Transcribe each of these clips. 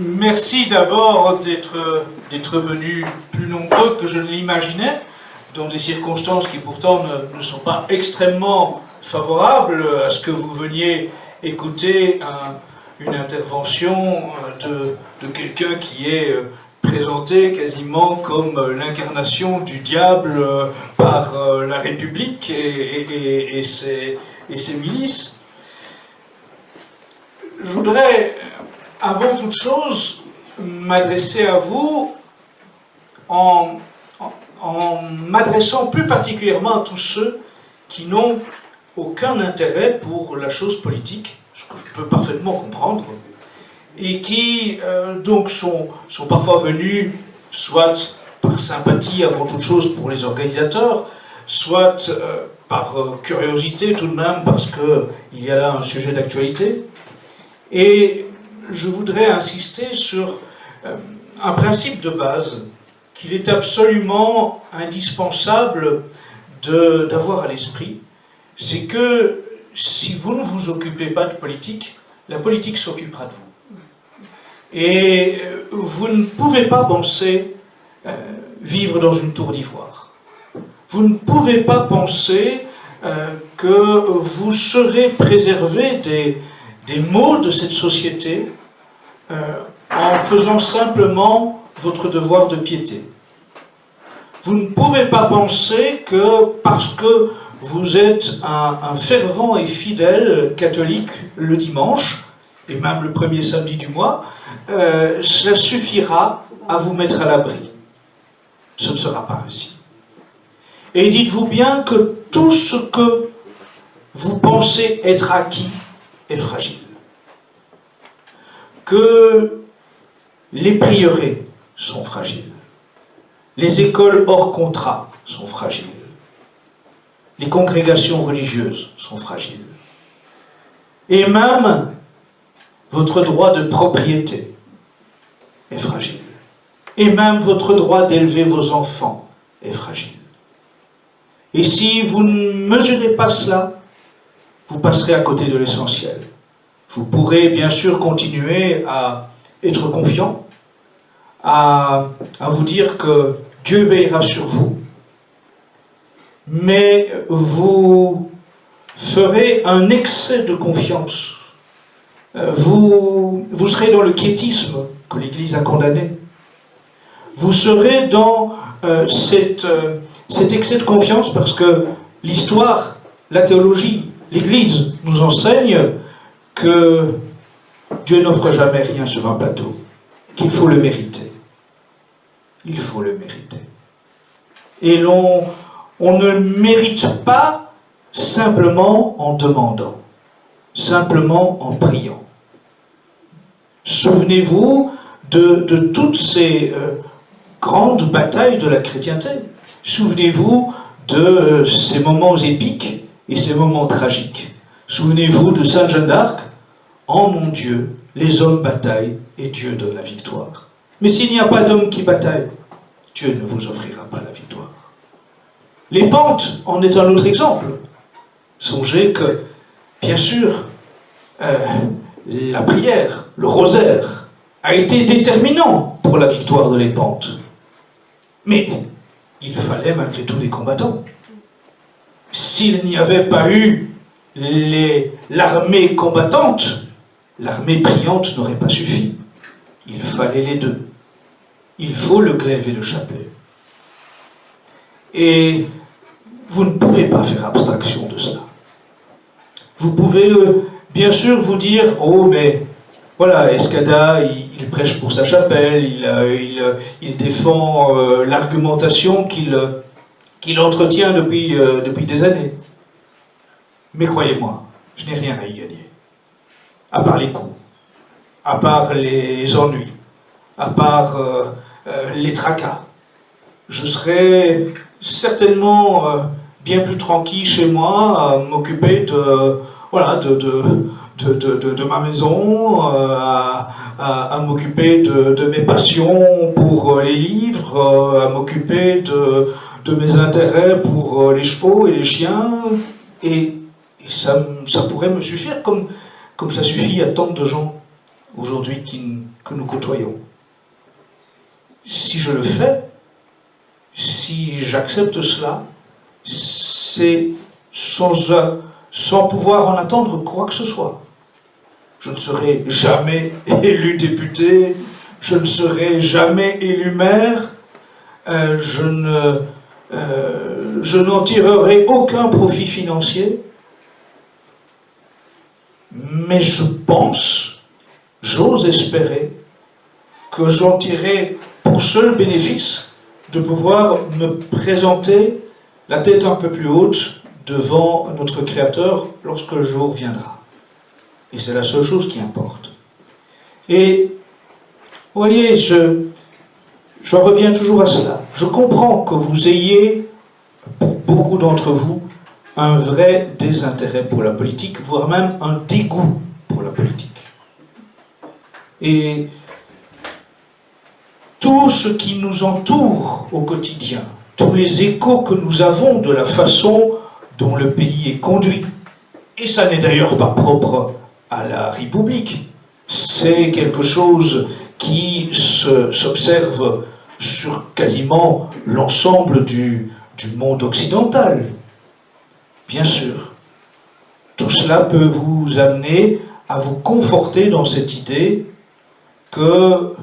Merci d'abord d'être venus plus nombreux que je ne l'imaginais, dans des circonstances qui pourtant ne sont pas extrêmement favorables à ce que vous veniez écouter une intervention de quelqu'un qui est présenté quasiment comme l'incarnation du diable par la République et ses milices. Je voudrais, avant toute chose, m'adresser à vous en m'adressant plus particulièrement à tous ceux qui n'ont aucun intérêt pour la chose politique, ce que je peux parfaitement comprendre, et qui donc sont parfois venus soit par sympathie avant toute chose pour les organisateurs, soit par curiosité tout de même parce qu'il y a là un sujet d'actualité. Et je voudrais insister sur un principe de base qu'il est absolument indispensable d'avoir à l'esprit, c'est que si vous ne vous occupez pas de politique, la politique s'occupera de vous. Et vous ne pouvez pas penser vivre dans une tour d'ivoire. Vous ne pouvez pas penser que vous serez préservé des maux de cette société en faisant simplement votre devoir de piété. Vous ne pouvez pas penser que parce que vous êtes un fervent et fidèle catholique le dimanche, et même le premier samedi du mois, cela suffira à vous mettre à l'abri. Ce ne sera pas ainsi. Et dites-vous bien que tout ce que vous pensez être acquis est fragile. Que les prieurés sont fragiles. Les écoles hors contrat sont fragiles. Les congrégations religieuses sont fragiles. Et même votre droit de propriété est fragile. Et même votre droit d'élever vos enfants est fragile. Et si vous ne mesurez pas cela, vous passerez à côté de l'essentiel. Vous pourrez bien sûr continuer à être confiant, à vous dire que Dieu veillera sur vous, mais vous ferez un excès de confiance. Vous serez dans le quiétisme que l'Église a condamné. Vous serez dans cet excès de confiance parce que l'histoire, la théologie, l'Église nous enseigne que Dieu n'offre jamais rien sur un plateau, qu'il faut le mériter. Il faut le mériter. Et on ne mérite pas simplement en demandant, simplement en priant. Souvenez-vous de toutes ces grandes batailles de la chrétienté. Souvenez-vous de ces moments épiques et ces moments tragiques. Souvenez-vous de Sainte Jeanne d'Arc. En mon Dieu, les hommes bataillent et Dieu donne la victoire. Mais s'il n'y a pas d'hommes qui bataillent, Dieu ne vous offrira pas la victoire. Les pentes en est un autre exemple. Songez que, bien sûr, la prière, le rosaire, a été déterminant pour la victoire de les pentes. Mais il fallait malgré tout des combattants. S'il n'y avait pas eu l'armée combattante, l'armée priante n'aurait pas suffi. Il fallait les deux. Il faut le glaive et le chapelet. Et vous ne pouvez pas faire abstraction de cela. Vous pouvez bien sûr vous dire « Oh, mais voilà, Escada, il prêche pour sa chapelle, il défend l'argumentation qu'il entretient depuis des années. » Mais croyez-moi, je n'ai rien à y gagner. À part les coups, à part les ennuis, à part les tracas. Je serais certainement bien plus tranquille chez moi à m'occuper de ma maison, à m'occuper de mes passions pour les livres, à m'occuper de mes intérêts pour les chevaux et les chiens, et ça pourrait me suffire comme ça suffit à tant de gens. aujourd'hui que nous côtoyons. Si je le fais, si j'accepte cela, c'est sans pouvoir en attendre quoi que ce soit. Je ne serai jamais élu député, je ne serai jamais élu maire, je n'en tirerai aucun profit financier, mais je pense, j'ose espérer, que j'en tirerai pour seul bénéfice de pouvoir me présenter la tête un peu plus haute devant notre Créateur lorsque le jour viendra. Et c'est la seule chose qui importe. Et, vous voyez, je reviens toujours à cela. Je comprends que vous ayez, pour beaucoup d'entre vous, un vrai désintérêt pour la politique, voire même un dégoût pour la politique. Et tout ce qui nous entoure au quotidien, tous les échos que nous avons de la façon dont le pays est conduit, et ça n'est d'ailleurs pas propre à la République, c'est quelque chose qui s'observe sur quasiment l'ensemble du monde occidental. Bien sûr, tout cela peut vous amener à vous conforter dans cette idée que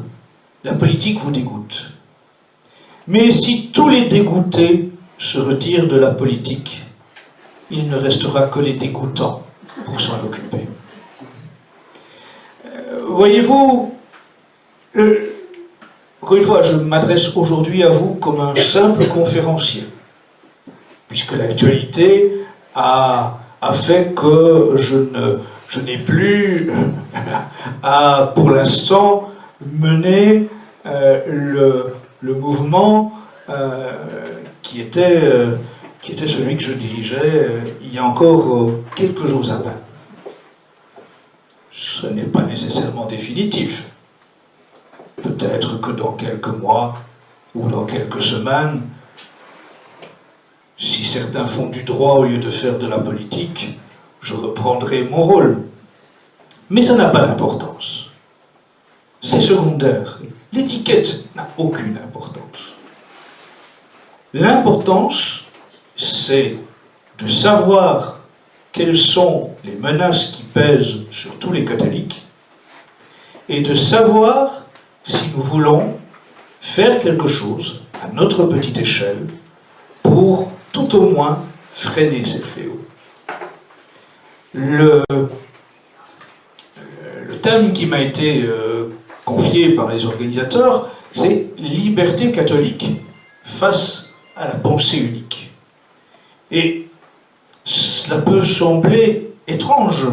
la politique vous dégoûte. Mais si tous les dégoûtés se retirent de la politique, il ne restera que les dégoûtants pour s'en occuper. Voyez-vous, encore une fois, je m'adresse aujourd'hui à vous comme un simple conférencier, puisque l'actualité a fait que je n'ai plus à, pour l'instant, mener le mouvement qui était celui que je dirigeais il y a encore quelques jours à peine. Ce n'est pas nécessairement définitif. Peut-être que dans quelques mois ou dans quelques semaines, si certains font du droit au lieu de faire de la politique, je reprendrai mon rôle. Mais ça n'a pas d'importance. C'est secondaire. L'étiquette n'a aucune importance. L'importance, c'est de savoir quelles sont les menaces qui pèsent sur tous les catholiques et de savoir si nous voulons faire quelque chose à notre petite échelle pour tout au moins freiner ces fléaux. Le thème qui m'a été confié par les organisateurs, c'est liberté catholique face à la pensée unique. Et cela peut sembler étrange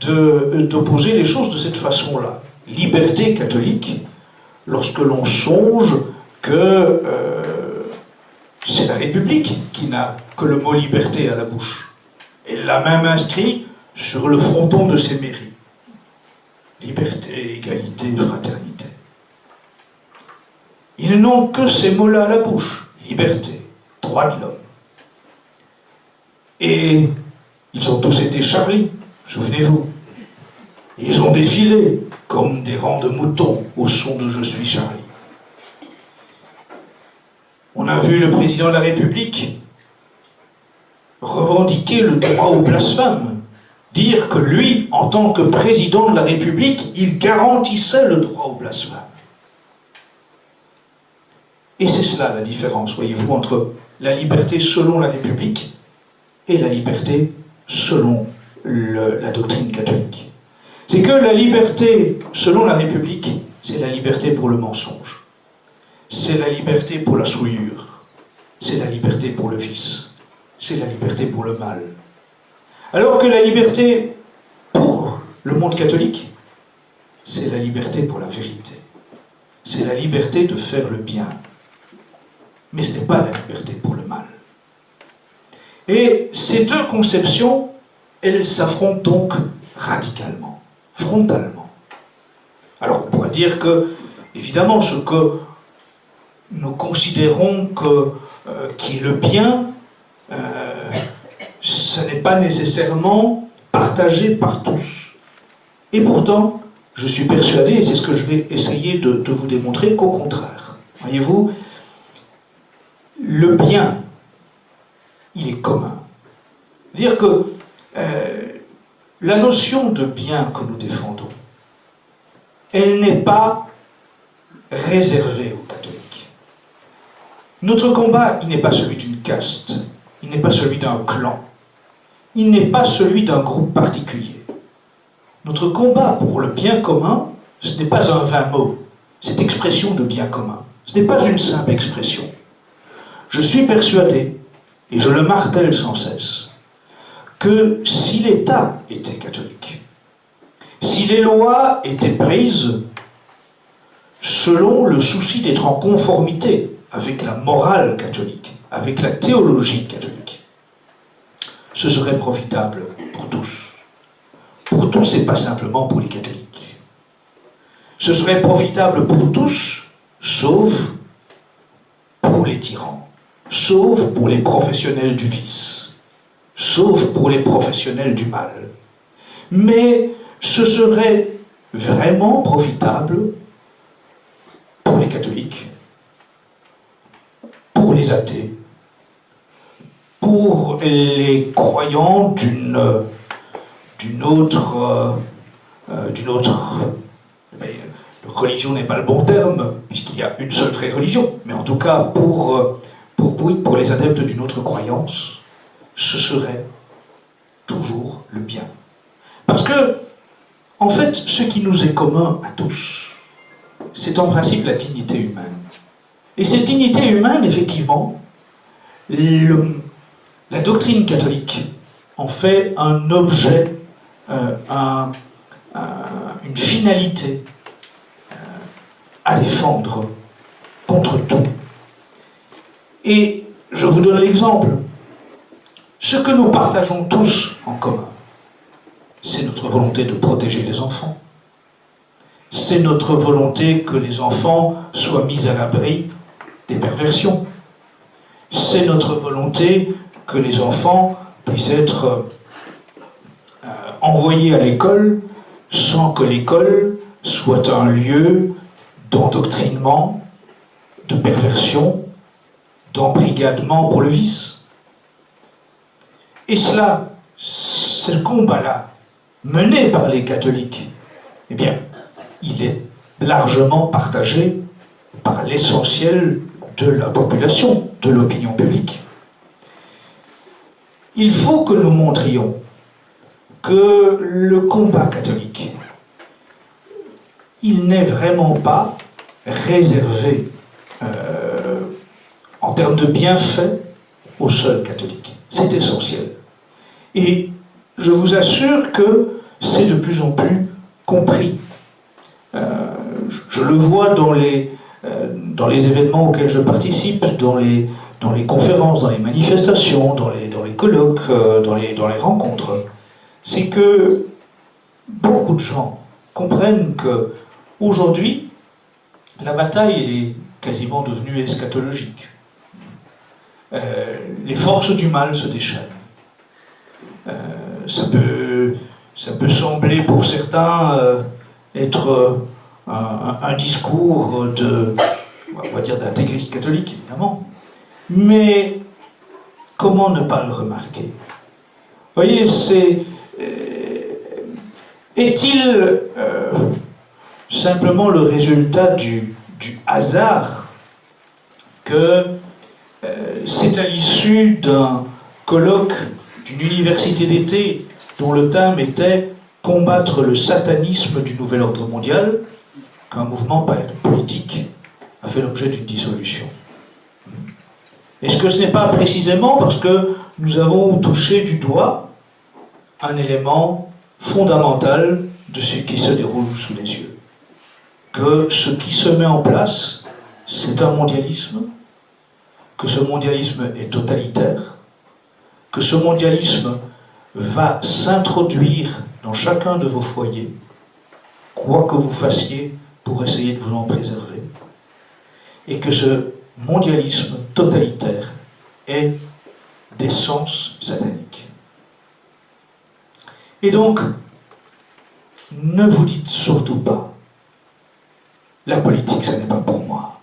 d'opposer les choses de cette façon-là. Liberté catholique, lorsque l'on songe que c'est la République qui n'a que le mot liberté à la bouche. Elle l'a même inscrit sur le fronton de ses mairies. Liberté, égalité, fraternité. Ils n'ont que ces mots-là à la bouche. Liberté, droit de l'homme. Et ils ont tous été charris, souvenez-vous. Ils ont défilé comme des rangs de moutons au son de « Je suis Charlie ». On a vu le président de la République revendiquer le droit au blasphème, dire que lui, en tant que président de la République, il garantissait le droit au blasphème. Et c'est cela la différence, voyez-vous, entre la liberté selon la République et la liberté selon la doctrine catholique. C'est que la liberté selon la République, c'est la liberté pour le mensonge. C'est la liberté pour la souillure. C'est la liberté pour le vice. C'est la liberté pour le mal. Alors que la liberté pour le monde catholique, c'est la liberté pour la vérité. C'est la liberté de faire le bien. Mais ce n'est pas la liberté pour le mal. Et ces deux conceptions, elles s'affrontent donc radicalement, frontalement. Alors on pourrait dire que, évidemment, ce que nous considérons qui est le bien, ce n'est pas nécessairement partagé par tous. Et pourtant, je suis persuadé, et c'est ce que je vais essayer de vous démontrer, qu'au contraire, voyez-vous, le bien, il est commun. C'est-à-dire que la notion de bien que nous défendons, elle n'est pas réservée aux catholiques. Notre combat, il n'est pas celui d'une caste, il n'est pas celui d'un clan, il n'est pas celui d'un groupe particulier. Notre combat pour le bien commun, ce n'est pas un vain mot, cette expression de bien commun. Ce n'est pas une simple expression. Je suis persuadé, et je le martèle sans cesse, que si l'État était catholique, si les lois étaient prises selon le souci d'être en conformité avec la morale catholique, avec la théologie catholique, ce serait profitable pour tous. Pour tous et pas simplement pour les catholiques. Ce serait profitable pour tous, sauf pour les tyrans, sauf pour les professionnels du vice, sauf pour les professionnels du mal. Mais ce serait vraiment profitable pour les catholiques, pour les athées, pour les croyants d'une autre, religion n'est pas le bon terme, puisqu'il y a une seule vraie religion, mais en tout cas pour les adeptes d'une autre croyance, ce serait toujours le bien. Parce que, en fait, ce qui nous est commun à tous, c'est en principe la dignité humaine. Et cette dignité humaine, effectivement, la doctrine catholique en fait un objet, une finalité à défendre contre tout. Et je vous donne l'exemple. Ce que nous partageons tous en commun, c'est notre volonté de protéger les enfants. C'est notre volonté que les enfants soient mis à l'abri des perversions. C'est notre volonté que les enfants puissent être envoyés à l'école sans que l'école soit un lieu d'endoctrinement, de perversion, d'embrigadement pour le vice. Et cela, ce combat-là, mené par les catholiques, eh bien, il est largement partagé par l'essentiel de la population, de l'opinion publique. Il faut que nous montrions que le combat catholique, il n'est vraiment pas réservé en termes de bienfaits aux seuls catholiques. C'est essentiel. Et je vous assure que c'est de plus en plus compris. Je le vois dans les événements auxquels je participe, dans les conférences, dans les manifestations, dans les colloques, dans les rencontres. C'est que beaucoup de gens comprennent que aujourd'hui, la bataille elle est quasiment devenue eschatologique. Les forces du mal se déchaînent. Ça peut sembler pour certains être un discours on va dire d'intégriste catholique, évidemment. Mais comment ne pas le remarquer? Vous voyez, est-il simplement le résultat du hasard que c'est à l'issue d'un colloque d'une université d'été dont le thème était « Combattre le satanisme du nouvel ordre mondial » qu'un mouvement politique a fait l'objet d'une dissolution? Est-ce que ce n'est pas précisément parce que nous avons touché du doigt un élément fondamental de ce qui se déroule sous les yeux? Que ce qui se met en place, c'est un mondialisme, que ce mondialisme est totalitaire, que ce mondialisme va s'introduire dans chacun de vos foyers, quoi que vous fassiez pour essayer de vous en préserver, et que ce mondialisme totalitaire est d'essence satanique. Et donc, ne vous dites surtout pas, la politique, ce n'est pas pour moi.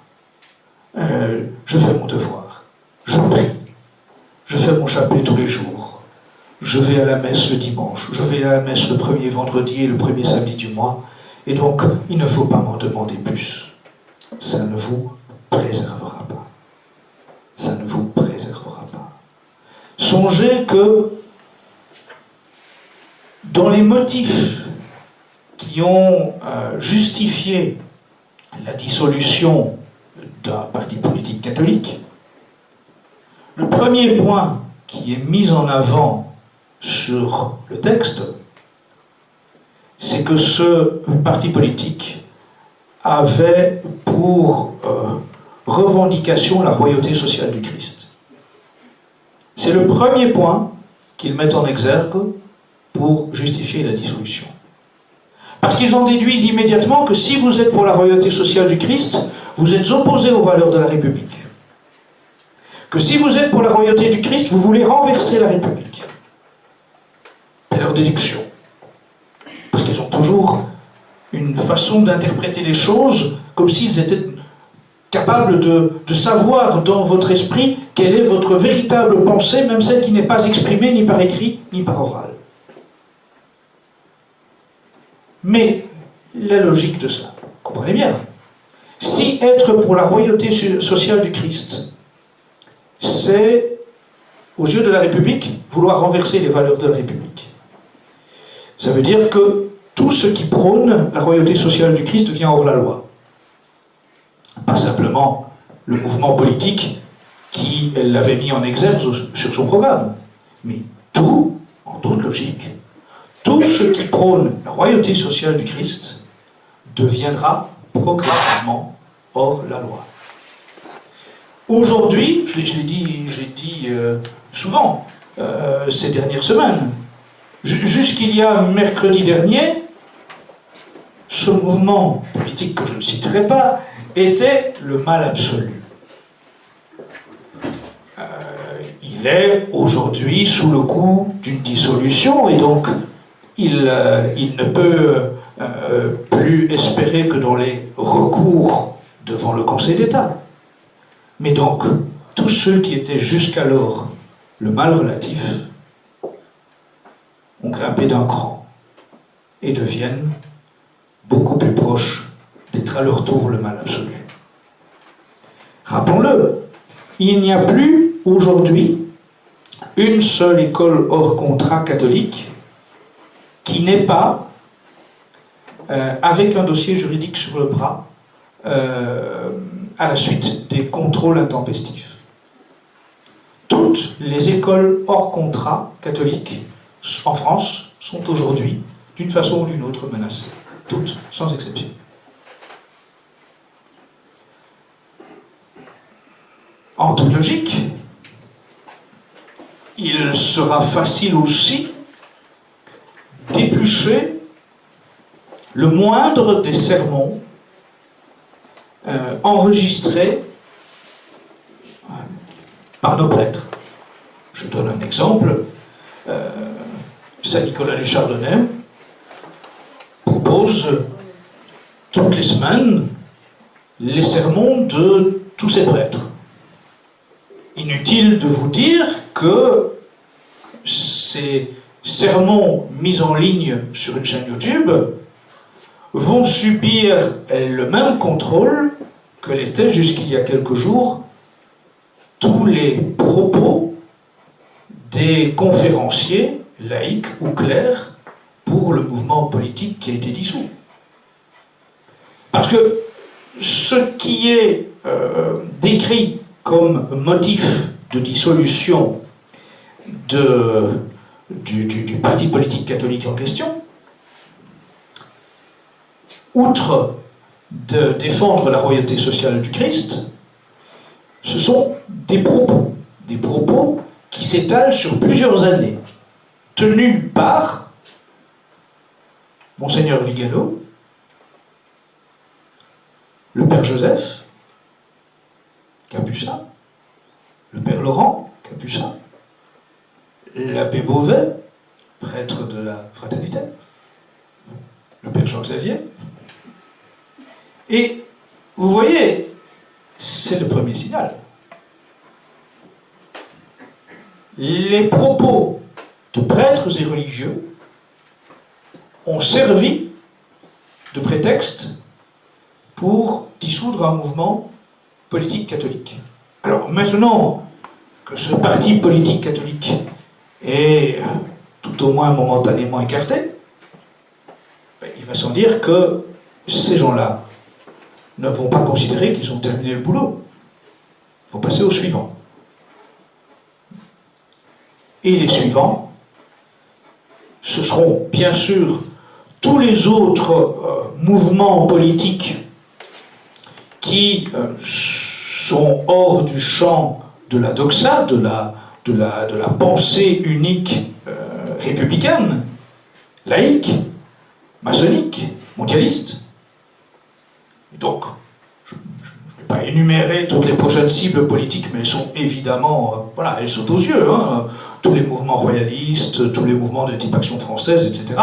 Je fais mon devoir, je prie, je fais mon chapelet tous les jours, je vais à la messe le dimanche, je vais à la messe le premier vendredi et le premier samedi du mois, et donc il ne faut pas m'en demander plus. Ça ne vous préservera pas. Ça ne vous préservera pas. Songez que dans les motifs qui ont justifié la dissolution d'un parti politique catholique, le premier point qui est mis en avant sur le texte, c'est que ce parti politique avait pour revendication la royauté sociale du Christ. C'est le premier point qu'ils mettent en exergue pour justifier la dissolution. Parce qu'ils en déduisent immédiatement que si vous êtes pour la royauté sociale du Christ, vous êtes opposé aux valeurs de la République. Que si vous êtes pour la royauté du Christ, vous voulez renverser la République. C'est leur déduction. Parce qu'ils ont toujours une façon d'interpréter les choses comme s'ils étaient capables de savoir dans votre esprit quelle est votre véritable pensée, même celle qui n'est pas exprimée ni par écrit ni par oral. Mais la logique de cela, comprenez bien, si être pour la royauté sociale du Christ, c'est, aux yeux de la République, vouloir renverser les valeurs de la République, ça veut dire que tout ce qui prône la royauté sociale du Christ devient hors la loi. Pas simplement le mouvement politique qui l'avait mis en exergue sur son programme, mais tout, en toute logique, tout ce qui prône la royauté sociale du Christ deviendra progressivement hors la loi. Aujourd'hui, je l'ai dit souvent ces dernières semaines, jusqu'il y a mercredi dernier, ce mouvement politique que je ne citerai pas était le mal absolu. Il est aujourd'hui sous le coup d'une dissolution et donc il ne peut plus espérer que dans les recours devant le Conseil d'État. Mais donc, tous ceux qui étaient jusqu'alors le mal relatif ont grimpé d'un cran et deviennent beaucoup plus proches d'être à leur tour le mal absolu. Rappelons-le, il n'y a plus aujourd'hui une seule école hors contrat catholique qui n'est pas avec un dossier juridique sur le bras à la suite des contrôles intempestifs. Toutes les écoles hors contrat catholiques en France sont aujourd'hui, d'une façon ou d'une autre, menacées. Toutes, sans exception. En toute logique, il sera facile aussi d'éplucher le moindre des sermons enregistrés par nos prêtres. Je donne un exemple. Saint Nicolas du Chardonnay propose toutes les semaines les sermons de tous ses prêtres. Inutile de vous dire que ces sermons mis en ligne sur une chaîne YouTube vont subir le même contrôle que l'étaient jusqu'il y a quelques jours tous les propos des conférenciers laïcs ou clercs pour le mouvement politique qui a été dissous. Parce que ce qui est décrit comme motif de dissolution du parti politique catholique en question, outre de défendre la royauté sociale du Christ, ce sont des propos qui s'étalent sur plusieurs années, tenus par Monseigneur Vigano, le Père Joseph, Capucin, le Père Laurent, Capucin, l'abbé Beauvais, prêtre de la Fraternité, le père Jean-Xavier. Et vous voyez, c'est le premier signal. Les propos de prêtres et religieux ont servi de prétexte pour dissoudre un mouvement politique catholique. Alors maintenant que ce parti politique catholique est tout au moins momentanément écarté, il va sans dire que ces gens-là ne vont pas considérer qu'ils ont terminé le boulot. Il faut passer au suivant. Et les suivants, ce seront bien sûr tous les autres mouvements politiques qui sont hors du champ de la doxa, de la pensée unique républicaine, laïque, maçonnique, mondialiste. Et donc, je ne vais pas énumérer toutes les prochaines cibles politiques, mais elles sont évidemment, voilà, elles sautent aux yeux. Hein. Tous les mouvements royalistes, tous les mouvements de type Action française, etc.,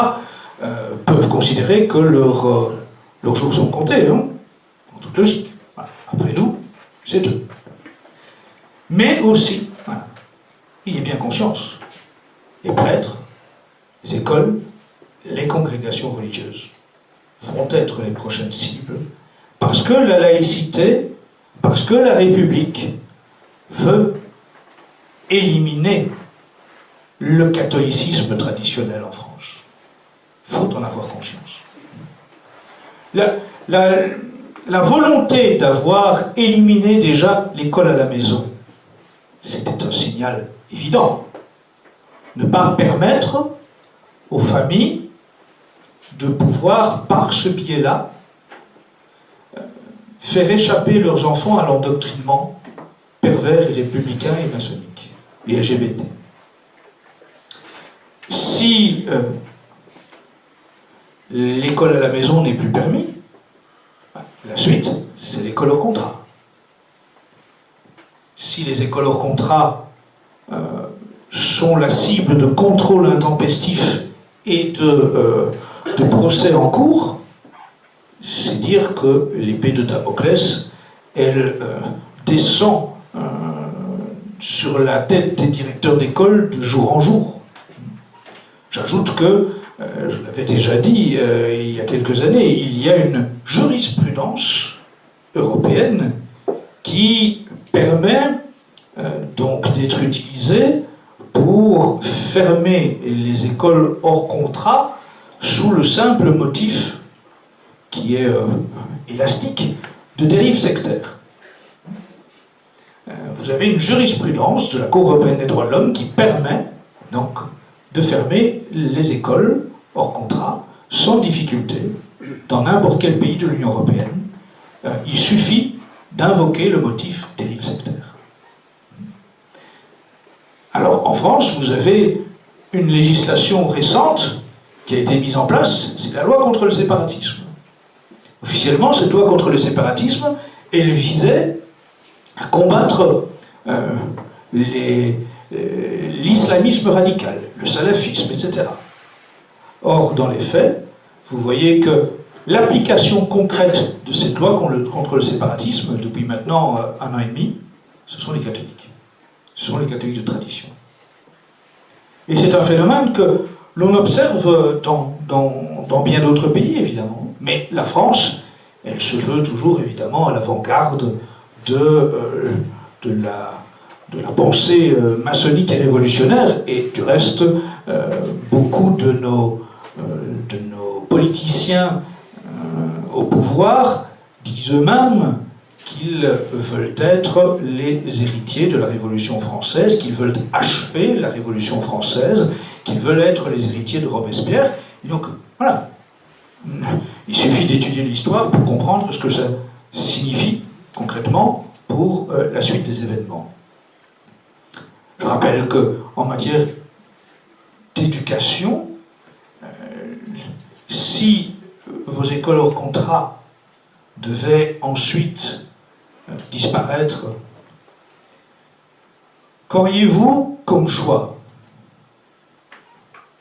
peuvent considérer que leurs jours sont comptés, hein, en toute logique. Voilà. Après nous, c'est eux. Mais aussi, voilà, ayez bien conscience, les prêtres, les écoles, les congrégations religieuses vont être les prochaines cibles, parce que la laïcité, parce que la République veut éliminer le catholicisme traditionnel en France. Il faut en avoir conscience. La volonté d'avoir éliminé déjà l'école à la maison, c'était un signal évident. Ne pas permettre aux familles de pouvoir, par ce biais-là, faire échapper leurs enfants à l'endoctrinement pervers et républicain et maçonnique et LGBT. Si l'école à la maison n'est plus permis, la suite, c'est l'école hors contrat. Si les écoles hors contrat sont la cible de contrôles intempestifs et de procès en cours, c'est dire que l'épée de Damoclès, elle descend sur la tête des directeurs d'école de jour en jour. J'ajoute que, je l'avais déjà dit il y a quelques années, il y a une jurisprudence européenne qui permet donc d'être utilisée pour fermer les écoles hors contrat sous le simple motif qui est élastique de dérive sectaire. Vous avez une jurisprudence de la Cour européenne des droits de l'homme qui permet donc de fermer les écoles hors contrat sans difficulté dans n'importe quel pays de l'Union européenne. Il suffit d'invoquer le motif dérive sectaire. Alors en France, vous avez une législation récente qui a été mise en place, c'est la loi contre le séparatisme. Officiellement, cette loi contre le séparatisme, elle visait à combattre l'islamisme radical, le salafisme, etc. Or, dans les faits, vous voyez que l'application concrète de cette loi contre le séparatisme, depuis maintenant 1 an et demi, ce sont les catholiques. Ce sont les catholiques de tradition. Et c'est un phénomène que l'on observe dans bien d'autres pays, évidemment. Mais la France, elle se veut toujours, évidemment, à l'avant-garde de la pensée maçonnique et révolutionnaire. Et du reste, beaucoup de nos politiciens au pouvoir disent eux-mêmes qu'ils veulent être les héritiers de la Révolution française, qu'ils veulent achever la Révolution française, qu'ils veulent être les héritiers de Robespierre. Et donc, voilà. Il suffit d'étudier l'histoire pour comprendre ce que ça signifie concrètement pour la suite des événements. Je rappelle qu'en matière d'éducation, si vos écoles hors contrat devaient ensuite disparaître, qu'auriez-vous comme choix?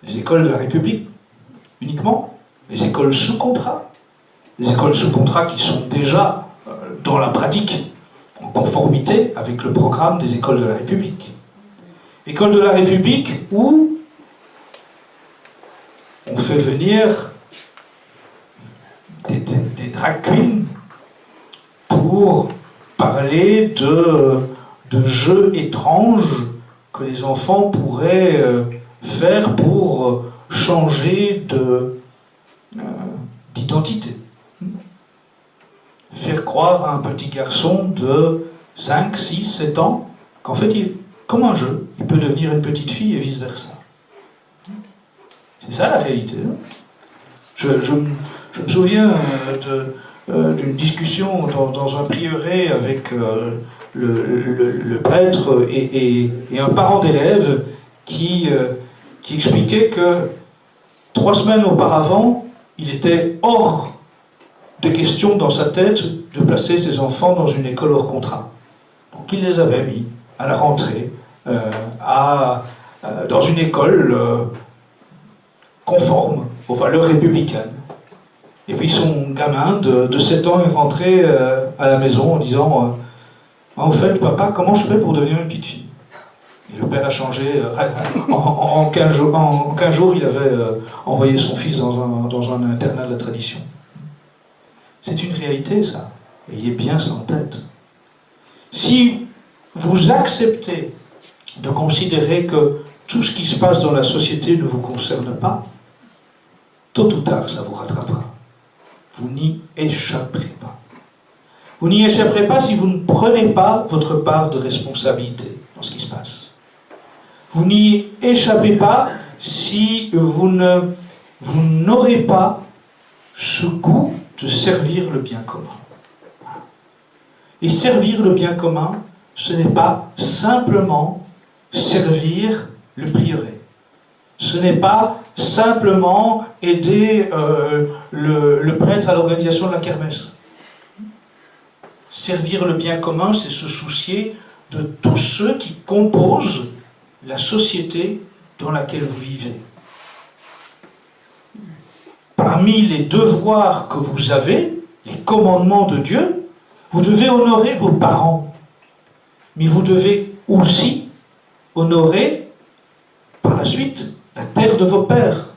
Les écoles de la République uniquement? les écoles sous contrat, les écoles sous contrat qui sont déjà dans la pratique, en conformité avec le programme des écoles de la République. Écoles de la République où on fait venir des drag queens pour parler de jeux étranges que les enfants pourraient faire pour changer d'identité. Faire croire à un petit garçon de 5, 6, 7 ans qu'en fait, comme un jeu, il peut devenir une petite fille et vice-versa. C'est ça la réalité. Je me souviens d'une discussion dans un prieuré avec le prêtre et un parent d'élève qui expliquait que 3 semaines auparavant, il était hors de question dans sa tête de placer ses enfants dans une école hors contrat. Donc il les avait mis à la rentrée dans une école conforme aux valeurs républicaines. Et puis son gamin de 7 ans est rentré à la maison en disant en fait, papa, comment je fais pour devenir une petite fille? Et le père a changé. En 15 jours, il avait envoyé son fils dans un internat de la tradition. C'est une réalité, ça. Ayez bien ça en tête. Si vous acceptez de considérer que tout ce qui se passe dans la société ne vous concerne pas, tôt ou tard, ça vous rattrapera. Vous n'y échapperez pas. Vous n'y échapperez pas si vous ne prenez pas votre part de responsabilité dans ce qui se passe. Vous n'y échappez pas si vous n'aurez pas ce goût de servir le bien commun. Et servir le bien commun, ce n'est pas simplement servir le prieuré. Ce n'est pas simplement aider le prêtre à l'organisation de la kermesse. Servir le bien commun, c'est se soucier de tous ceux qui composent la société dans laquelle vous vivez. Parmi les devoirs que vous avez, les commandements de Dieu, vous devez honorer vos parents. Mais vous devez aussi honorer, par la suite, la terre de vos pères.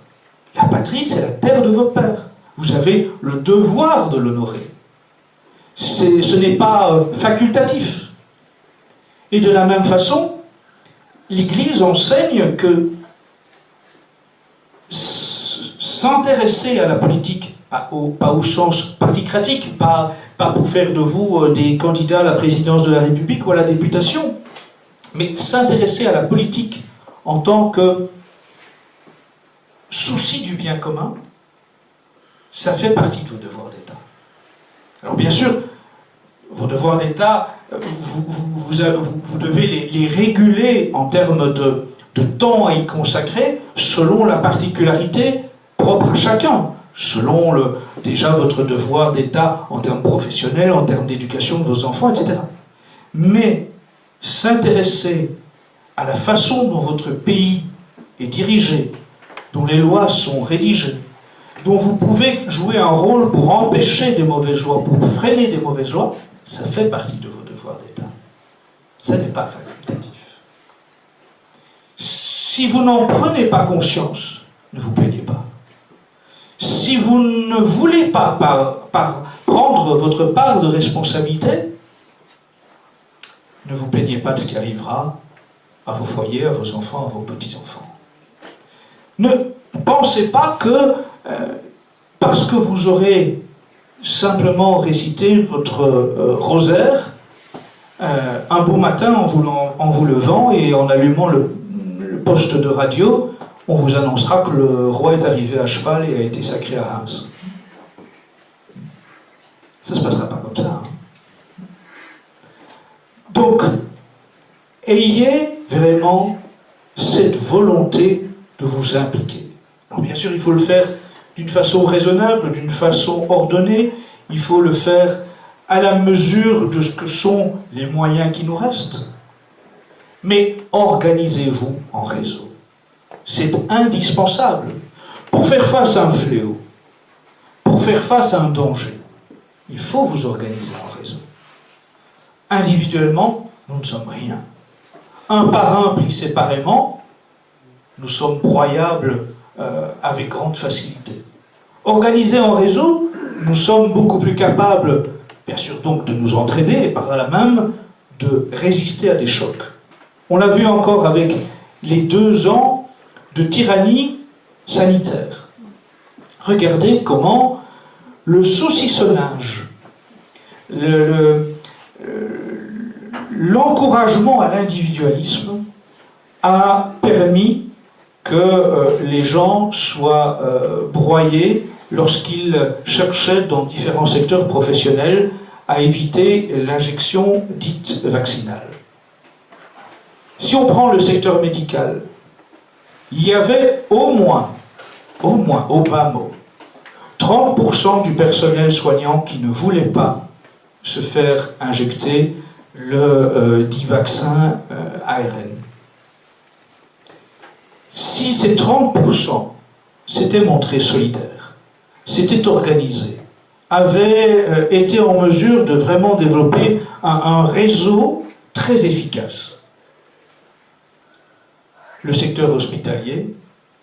La patrie, c'est la terre de vos pères. Vous avez le devoir de l'honorer. Ce n'est pas facultatif. Et de la même façon, l'Église enseigne que s'intéresser à la politique, pas au sens particratique, pas pour faire de vous des candidats à la présidence de la République ou à la députation, mais s'intéresser à la politique en tant que souci du bien commun, ça fait partie de vos devoirs d'État. Alors bien sûr, vos devoirs d'État, vous devez les réguler en termes de temps à y consacrer selon la particularité propre à chacun, selon déjà votre devoir d'État en termes professionnels, en termes d'éducation de vos enfants, etc. Mais s'intéresser à la façon dont votre pays est dirigé, dont les lois sont rédigées, dont vous pouvez jouer un rôle pour empêcher des mauvaises lois, pour freiner des mauvaises lois, ça fait partie de vos devoirs d'État. Ça n'est pas facultatif. Si vous n'en prenez pas conscience, ne vous plaignez pas. Si vous ne voulez pas prendre votre part de responsabilité, ne vous plaignez pas de ce qui arrivera à vos foyers, à vos enfants, à vos petits-enfants. Ne pensez pas que parce que vous aurez simplement récité votre rosaire un beau matin en vous levant et en allumant le poste de radio, on vous annoncera que le roi est arrivé à cheval et a été sacré à Reims. Ça ne se passera pas comme ça. Donc, ayez vraiment cette volonté de vous impliquer. Alors bien sûr, il faut le faire d'une façon raisonnable, d'une façon ordonnée. Il faut le faire à la mesure de ce que sont les moyens qui nous restent. Mais organisez-vous en réseau. C'est indispensable pour faire face à un fléau. pour faire face à un danger, il faut vous organiser en réseau. Individuellement, nous ne sommes rien. Un par un pris séparément, nous sommes broyables avec grande facilité. Organisés en réseau, nous sommes beaucoup plus capables, bien sûr donc, de nous entraider et par là même de résister à des chocs. On l'a vu encore avec les 2 ans de tyrannie sanitaire. Regardez comment le saucissonnage, l'encouragement à l'individualisme a permis que les gens soient broyés lorsqu'ils cherchaient dans différents secteurs professionnels à éviter l'injection dite vaccinale. Si on prend le secteur médical, il y avait au moins, au bas mot, 30% du personnel soignant qui ne voulait pas se faire injecter le dit vaccin ARN. Si ces 30% s'étaient montrés solidaires, s'étaient organisés, avaient été en mesure de vraiment développer un réseau très efficace, le secteur hospitalier,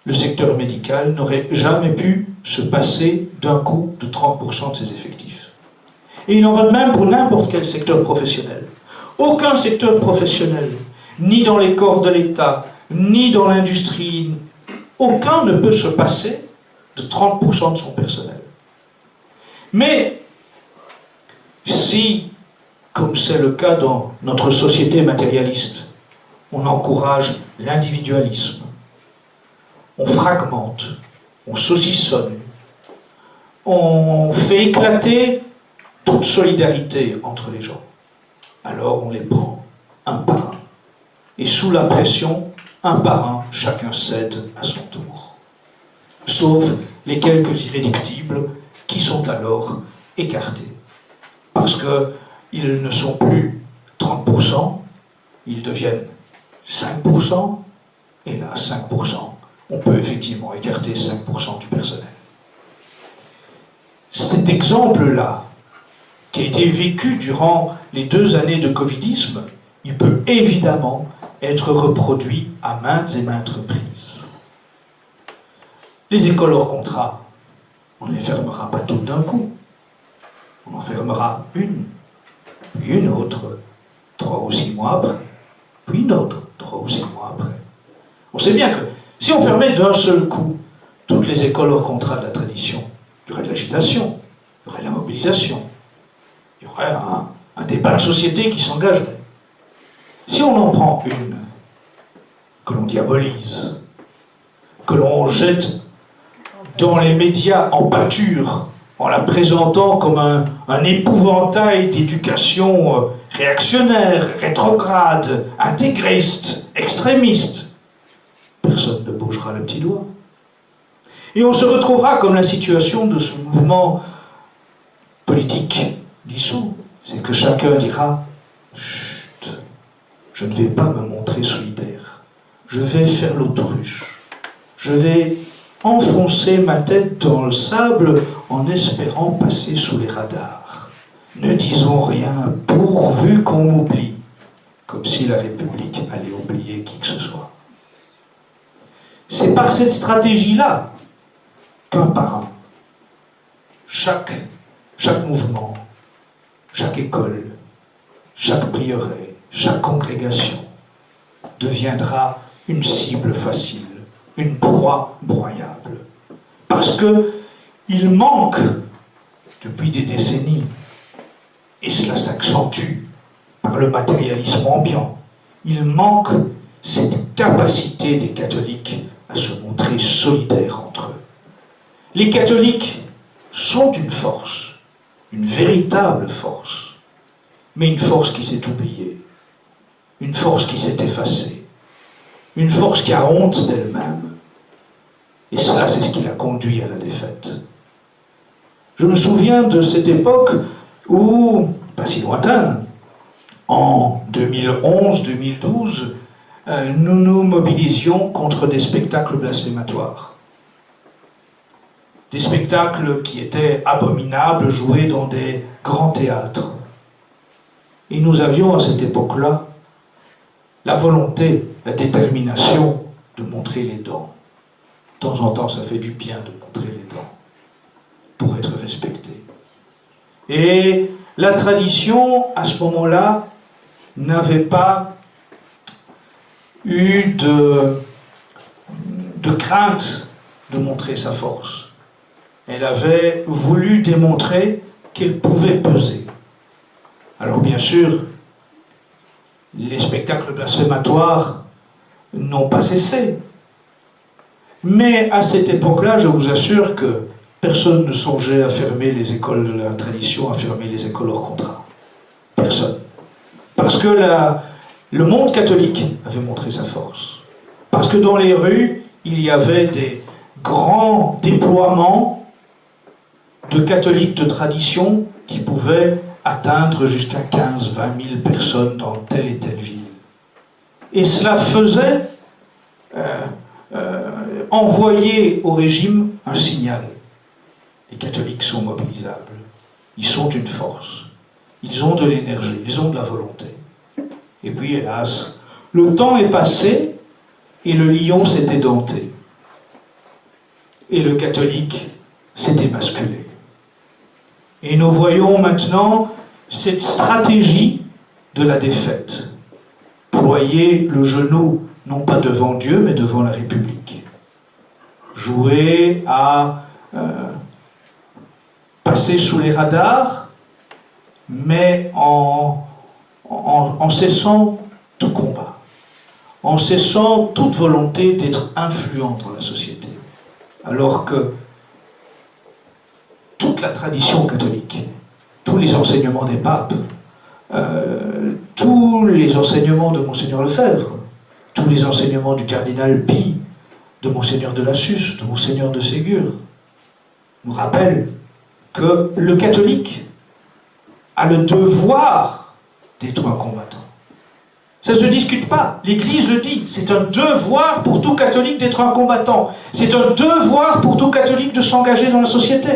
le secteur médical n'aurait jamais pu se passer d'un coup de 30% de ses effectifs. Et il en va de même pour n'importe quel secteur professionnel. Aucun secteur professionnel, ni dans les corps de l'État, ni dans l'industrie, aucun ne peut se passer de 30% de son personnel. Mais si, comme c'est le cas dans notre société matérialiste, on encourage l'individualisme, on fragmente, on saucissonne, on fait éclater toute solidarité entre les gens, alors on les prend un par un. Et sous la pression, un par un, chacun cède à son tour. Sauf les quelques irréductibles qui sont alors écartés. Parce qu'ils ne sont plus 30%, ils deviennent 5%, et là, 5%, on peut effectivement écarter 5% du personnel. Cet exemple-là, qui a été vécu durant les 2 années de covidisme, il peut évidemment être reproduit à maintes et maintes reprises. Les écoles hors contrat, on ne les fermera pas toutes d'un coup. On en fermera une, puis une autre, 3 ou 6 mois après, puis une autre, 3 ou 6 mois après. On sait bien que si on fermait d'un seul coup toutes les écoles hors contrat de la tradition, il y aurait de l'agitation, il y aurait de la mobilisation, il y aurait un débat de société qui s'engagerait. Si on en prend une, que l'on diabolise, que l'on jette dans les médias en pâture, en la présentant comme un épouvantail d'éducation réactionnaire, rétrograde, intégriste, extrémiste, personne ne bougera le petit doigt. Et on se retrouvera comme la situation de ce mouvement politique dissous. C'est que chacun dira « Chut, je ne vais pas me montrer solidaire. Je vais faire l'autruche. Je vais enfoncer ma tête dans le sable en espérant passer sous les radars. Ne disons rien pourvu qu'on m'oublie. » Comme si la République allait oublier qui que ce soit. C'est par cette stratégie-là qu'un par un, chaque mouvement, chaque école, chaque prieuré, chaque congrégation deviendra une cible facile, une proie broyable. Parce qu'il manque, depuis des décennies, et cela s'accentue par le matérialisme ambiant, il manque cette capacité des catholiques à se montrer solidaires entre eux. Les catholiques sont une force, une véritable force, mais une force qui s'est oubliée, une force qui s'est effacée, une force qui a honte d'elle-même. Et cela, c'est ce qui l'a conduit à la défaite. Je me souviens de cette époque où, pas si lointaine, en 2011-2012, nous nous mobilisions contre des spectacles blasphématoires. des spectacles qui étaient abominables, joués dans des grands théâtres. Et nous avions à cette époque-là la volonté, la détermination de montrer les dents. De temps en temps, ça fait du bien de montrer les dents pour être respecté. Et la tradition, à ce moment-là, n'avait pas eu de crainte de montrer sa force. Elle avait voulu démontrer qu'elle pouvait peser. Alors bien sûr, les spectacles blasphématoires n'ont pas cessé. Mais à cette époque-là, je vous assure que personne ne songeait à fermer les écoles de la tradition, à fermer les écoles hors contrat. Personne. Parce que le monde catholique avait montré sa force. Parce que dans les rues, il y avait des grands déploiements de catholiques de tradition qui pouvaient atteindre jusqu'à 15, 20 000 personnes dans telle et telle ville. Et cela faisait envoyer au régime un signal. Les catholiques sont mobilisables. Ils sont une force. Ils ont de l'énergie. Ils ont de la volonté. Et puis, hélas, le temps est passé et le lion s'est édenté. Et le catholique s'est émasculé. Et nous voyons maintenant cette stratégie de la défaite. Ployer le genou, non pas devant Dieu, mais devant la République. Jouer à passer sous les radars, mais en cessant tout combat, en cessant toute volonté d'être influent dans la société. Alors que toute la tradition catholique, tous les enseignements des papes, tous les enseignements de Monseigneur Lefebvre, tous les enseignements du cardinal Pie, de Monseigneur de Lassus, de Monseigneur de Ségur, nous rappellent que le catholique a le devoir d'être un combattant. Ça ne se discute pas. L'Église le dit. C'est un devoir pour tout catholique d'être un combattant. C'est un devoir pour tout catholique de s'engager dans la société.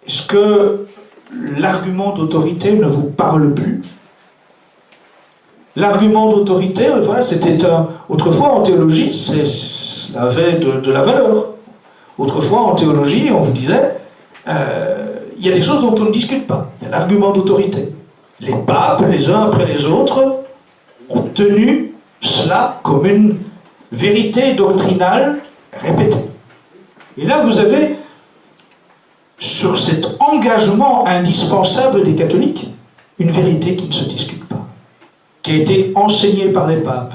Est-ce que l'argument d'autorité ne vous parle plus? L'argument d'autorité, voilà, c'était autrefois en théologie, ça avait de la valeur. Autrefois en théologie, on vous disait, il y a des choses dont on ne discute pas. Il y a l'argument d'autorité. Les papes, les uns après les autres, ont tenu cela comme une vérité doctrinale répétée. Et là, vous avez, sur cet engagement indispensable des catholiques, une vérité qui ne se discute pas, qui a été enseignée par les papes,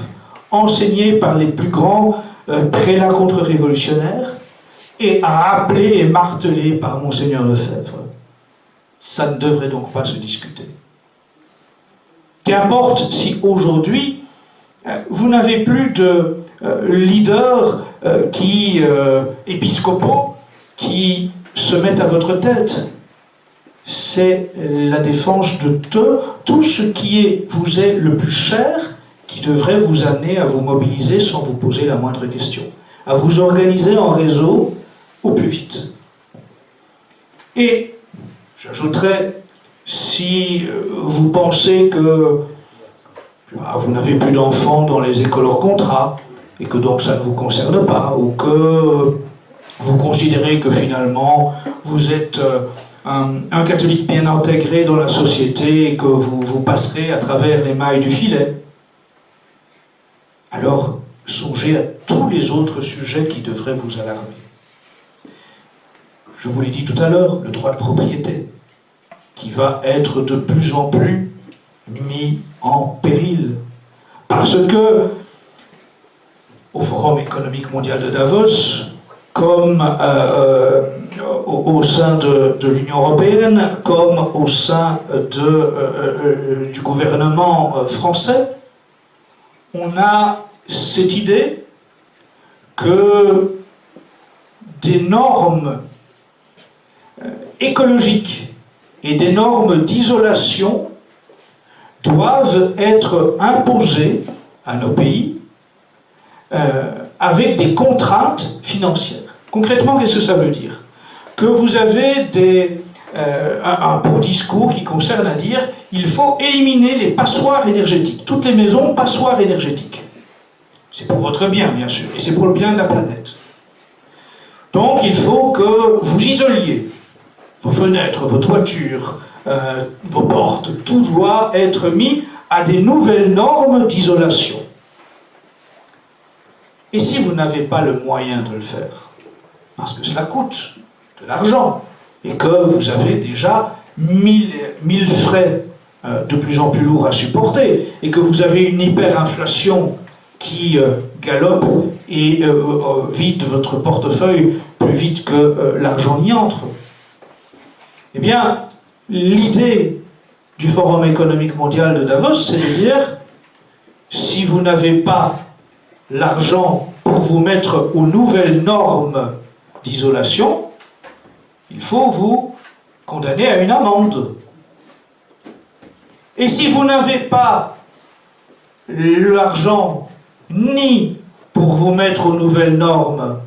enseignée par les plus grands prélats contre-révolutionnaires, et rappelée et martelée par Monseigneur Lefebvre. Ça ne devrait donc pas se discuter. Qu'importe si aujourd'hui, vous n'avez plus de leaders épiscopaux qui se mettent à votre tête. C'est la défense de tout ce qui vous est le plus cher qui devrait vous amener à vous mobiliser sans vous poser la moindre question, à vous organiser en réseau au plus vite. Et j'ajouterais, si vous pensez que vous n'avez plus d'enfants dans les écoles hors contrat, et que donc ça ne vous concerne pas, ou que vous considérez que finalement vous êtes un catholique bien intégré dans la société et que vous passerez à travers les mailles du filet, alors songez à tous les autres sujets qui devraient vous alarmer. Je vous l'ai dit tout à l'heure, le droit de propriété, qui va être de plus en plus mis en péril. Parce que, au Forum économique mondial de Davos, comme au sein de l'Union européenne, comme au sein du gouvernement français, on a cette idée que des normes écologiques et des normes d'isolation doivent être imposées à nos pays avec des contraintes financières. Concrètement, qu'est-ce que ça veut dire? Que vous avez un beau discours qui concerne à dire il faut éliminer les passoires énergétiques, toutes les maisons passoires énergétiques. C'est pour votre bien, bien sûr, et c'est pour le bien de la planète. Donc il faut que vous isoliez vos fenêtres, vos toitures, vos portes, tout doit être mis à des nouvelles normes d'isolation. Et si vous n'avez pas le moyen de le faire, parce que cela coûte de l'argent, et que vous avez déjà 1000 frais de plus en plus lourds à supporter, et que vous avez une hyperinflation qui galope et vide votre portefeuille plus vite que l'argent n'y entre, eh bien, l'idée du Forum économique mondial de Davos, c'est de dire, si vous n'avez pas l'argent pour vous mettre aux nouvelles normes d'isolation, il faut vous condamner à une amende. Et si vous n'avez pas l'argent ni pour vous mettre aux nouvelles normes,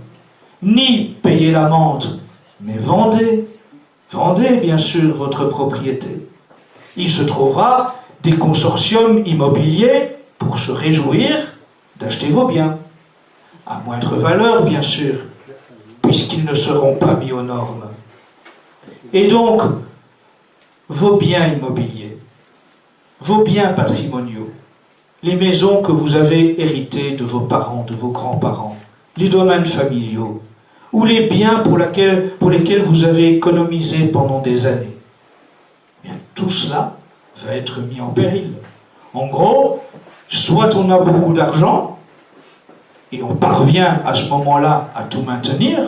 ni payer l'amende, mais vendez bien sûr votre propriété. Il se trouvera des consortiums immobiliers pour se réjouir d'acheter vos biens, à moindre valeur bien sûr, puisqu'ils ne seront pas mis aux normes. Et donc, vos biens immobiliers, vos biens patrimoniaux, les maisons que vous avez héritées de vos parents, de vos grands-parents, les domaines familiaux, ou les biens pour lesquels vous avez économisé pendant des années, bien, tout cela va être mis en péril. En gros, soit on a beaucoup d'argent, et on parvient à ce moment-là à tout maintenir,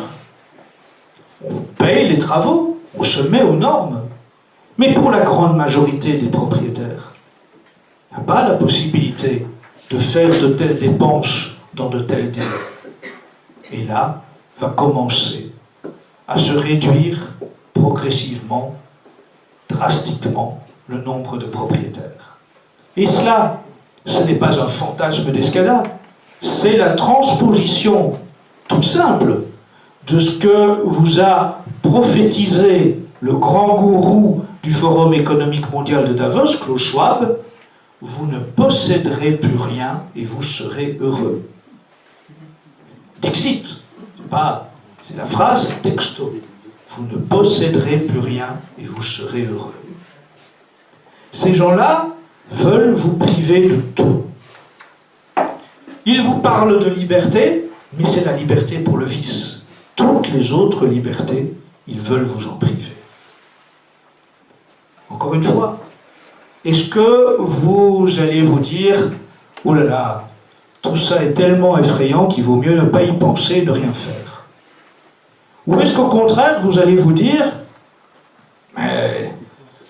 on paye les travaux, on se met aux normes. Mais pour la grande majorité des propriétaires, il n'y a pas la possibilité de faire de telles dépenses dans de tels délais. Et là, va commencer à se réduire progressivement, drastiquement, le nombre de propriétaires. Et cela, ce n'est pas un fantasme d'escalade, c'est la transposition toute simple de ce que vous a prophétisé le grand gourou du Forum économique mondial de Davos, Klaus Schwab: vous ne posséderez plus rien et vous serez heureux. Dixit, c'est la phrase texto. Vous ne posséderez plus rien et vous serez heureux. Ces gens-là veulent vous priver de tout. Ils vous parlent de liberté, mais c'est la liberté pour le vice. Toutes les autres libertés, ils veulent vous en priver. Encore une fois, est-ce que vous allez vous dire « Oh là là, tout ça est tellement effrayant qu'il vaut mieux ne pas y penser et ne rien faire » Ou est-ce qu'au contraire, vous allez vous dire « Mais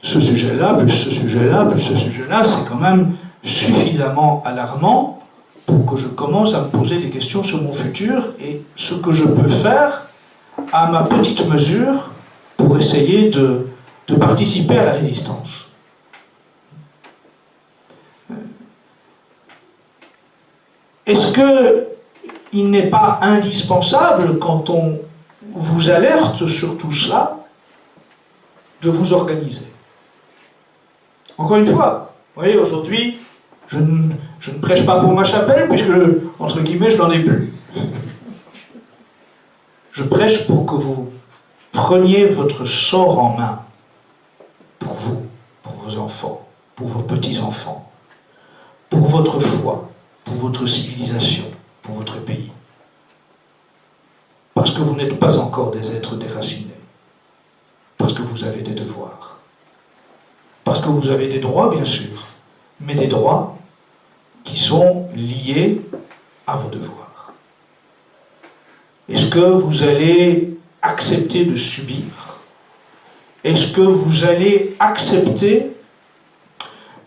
ce sujet-là, plus ce sujet-là, plus ce sujet-là, c'est quand même suffisamment alarmant pour que je commence à me poser des questions sur mon futur et ce que je peux faire à ma petite mesure pour essayer de participer à la résistance. » Est-ce qu'il n'est pas indispensable, quand on vous alerte sur tout cela, de vous organiser? Encore une fois, vous voyez, aujourd'hui, je ne prêche pas pour ma chapelle, puisque, entre guillemets, je n'en ai plus. Je prêche pour que vous preniez votre sort en main, pour vous, pour vos enfants, pour vos petits-enfants, pour votre foi, pour votre civilisation, pour votre pays. Parce que vous n'êtes pas encore des êtres déracinés. Parce que vous avez des devoirs. Parce que vous avez des droits, bien sûr, mais des droits qui sont liés à vos devoirs. Est-ce que vous allez accepter de subir? Est-ce que vous allez accepter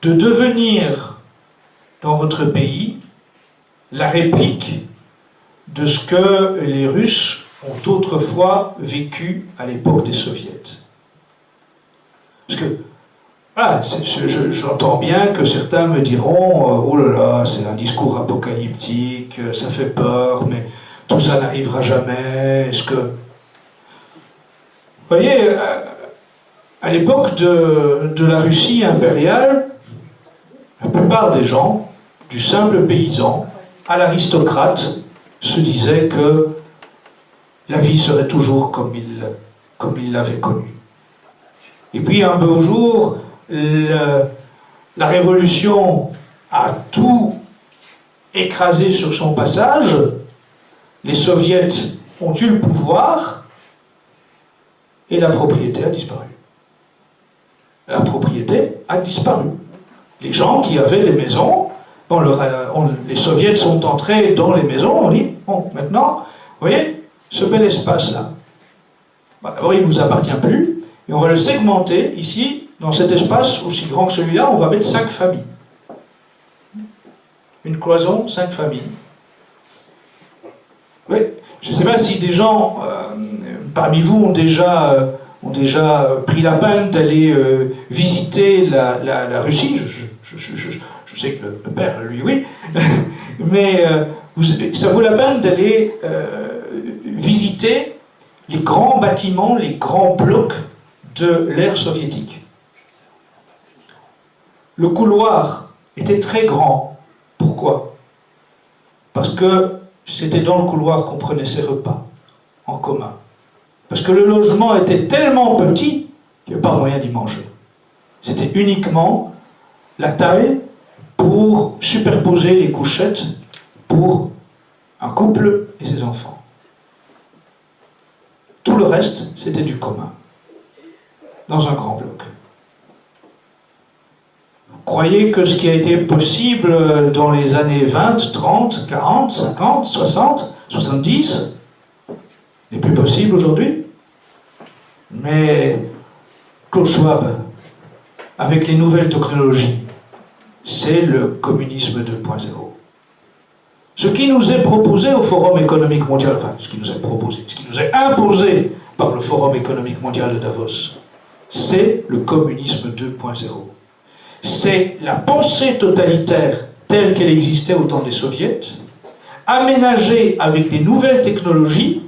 de devenir, dans votre pays, la réplique de ce que les Russes ont autrefois vécu à l'époque des Soviets? Parce que, j'entends bien que certains me diront « Oh là là, c'est un discours apocalyptique, ça fait peur, mais tout ça n'arrivera jamais, est-ce que... Vous voyez, à l'époque de la Russie impériale, la plupart des gens, du simple paysan à l'aristocrate, se disaient que la vie serait toujours comme il l'avait connue. Et puis un beau jour, la révolution a tout écrasé sur son passage, les soviets ont eu le pouvoir, et la propriété a disparu. La propriété a disparu. Les gens qui avaient des maisons, les soviets sont entrés dans les maisons, on dit, bon, maintenant, vous voyez, ce bel espace-là, d'abord il ne vous appartient plus, et on va le segmenter ici, dans cet espace aussi grand que celui-là, on va mettre 5 familles. Une cloison, 5 familles. Oui, je ne sais pas si des gens parmi vous ont déjà pris la peine d'aller visiter la Russie. Je sais que le père, lui, oui. Mais ça vaut la peine d'aller visiter les grands bâtiments, les grands blocs de l'ère soviétique. Le couloir était très grand. Pourquoi? Parce que c'était dans le couloir qu'on prenait ses repas en commun. Parce que le logement était tellement petit qu'il n'y avait pas moyen d'y manger. C'était uniquement la taille pour superposer les couchettes pour un couple et ses enfants. Tout le reste, c'était du commun, dans un grand bloc. Vous croyez que ce qui a été possible dans les années 20, 30, 40, 50, 60, 70 n'est plus possible aujourd'hui? Mais Klaus Schwab, avec les nouvelles technologies, c'est le communisme 2.0. Ce qui nous est proposé au Forum économique mondial, enfin, ce qui nous est proposé, ce qui nous est imposé par le Forum économique mondial de Davos, c'est le communisme 2.0. C'est la pensée totalitaire telle qu'elle existait au temps des soviets, aménagée avec des nouvelles technologies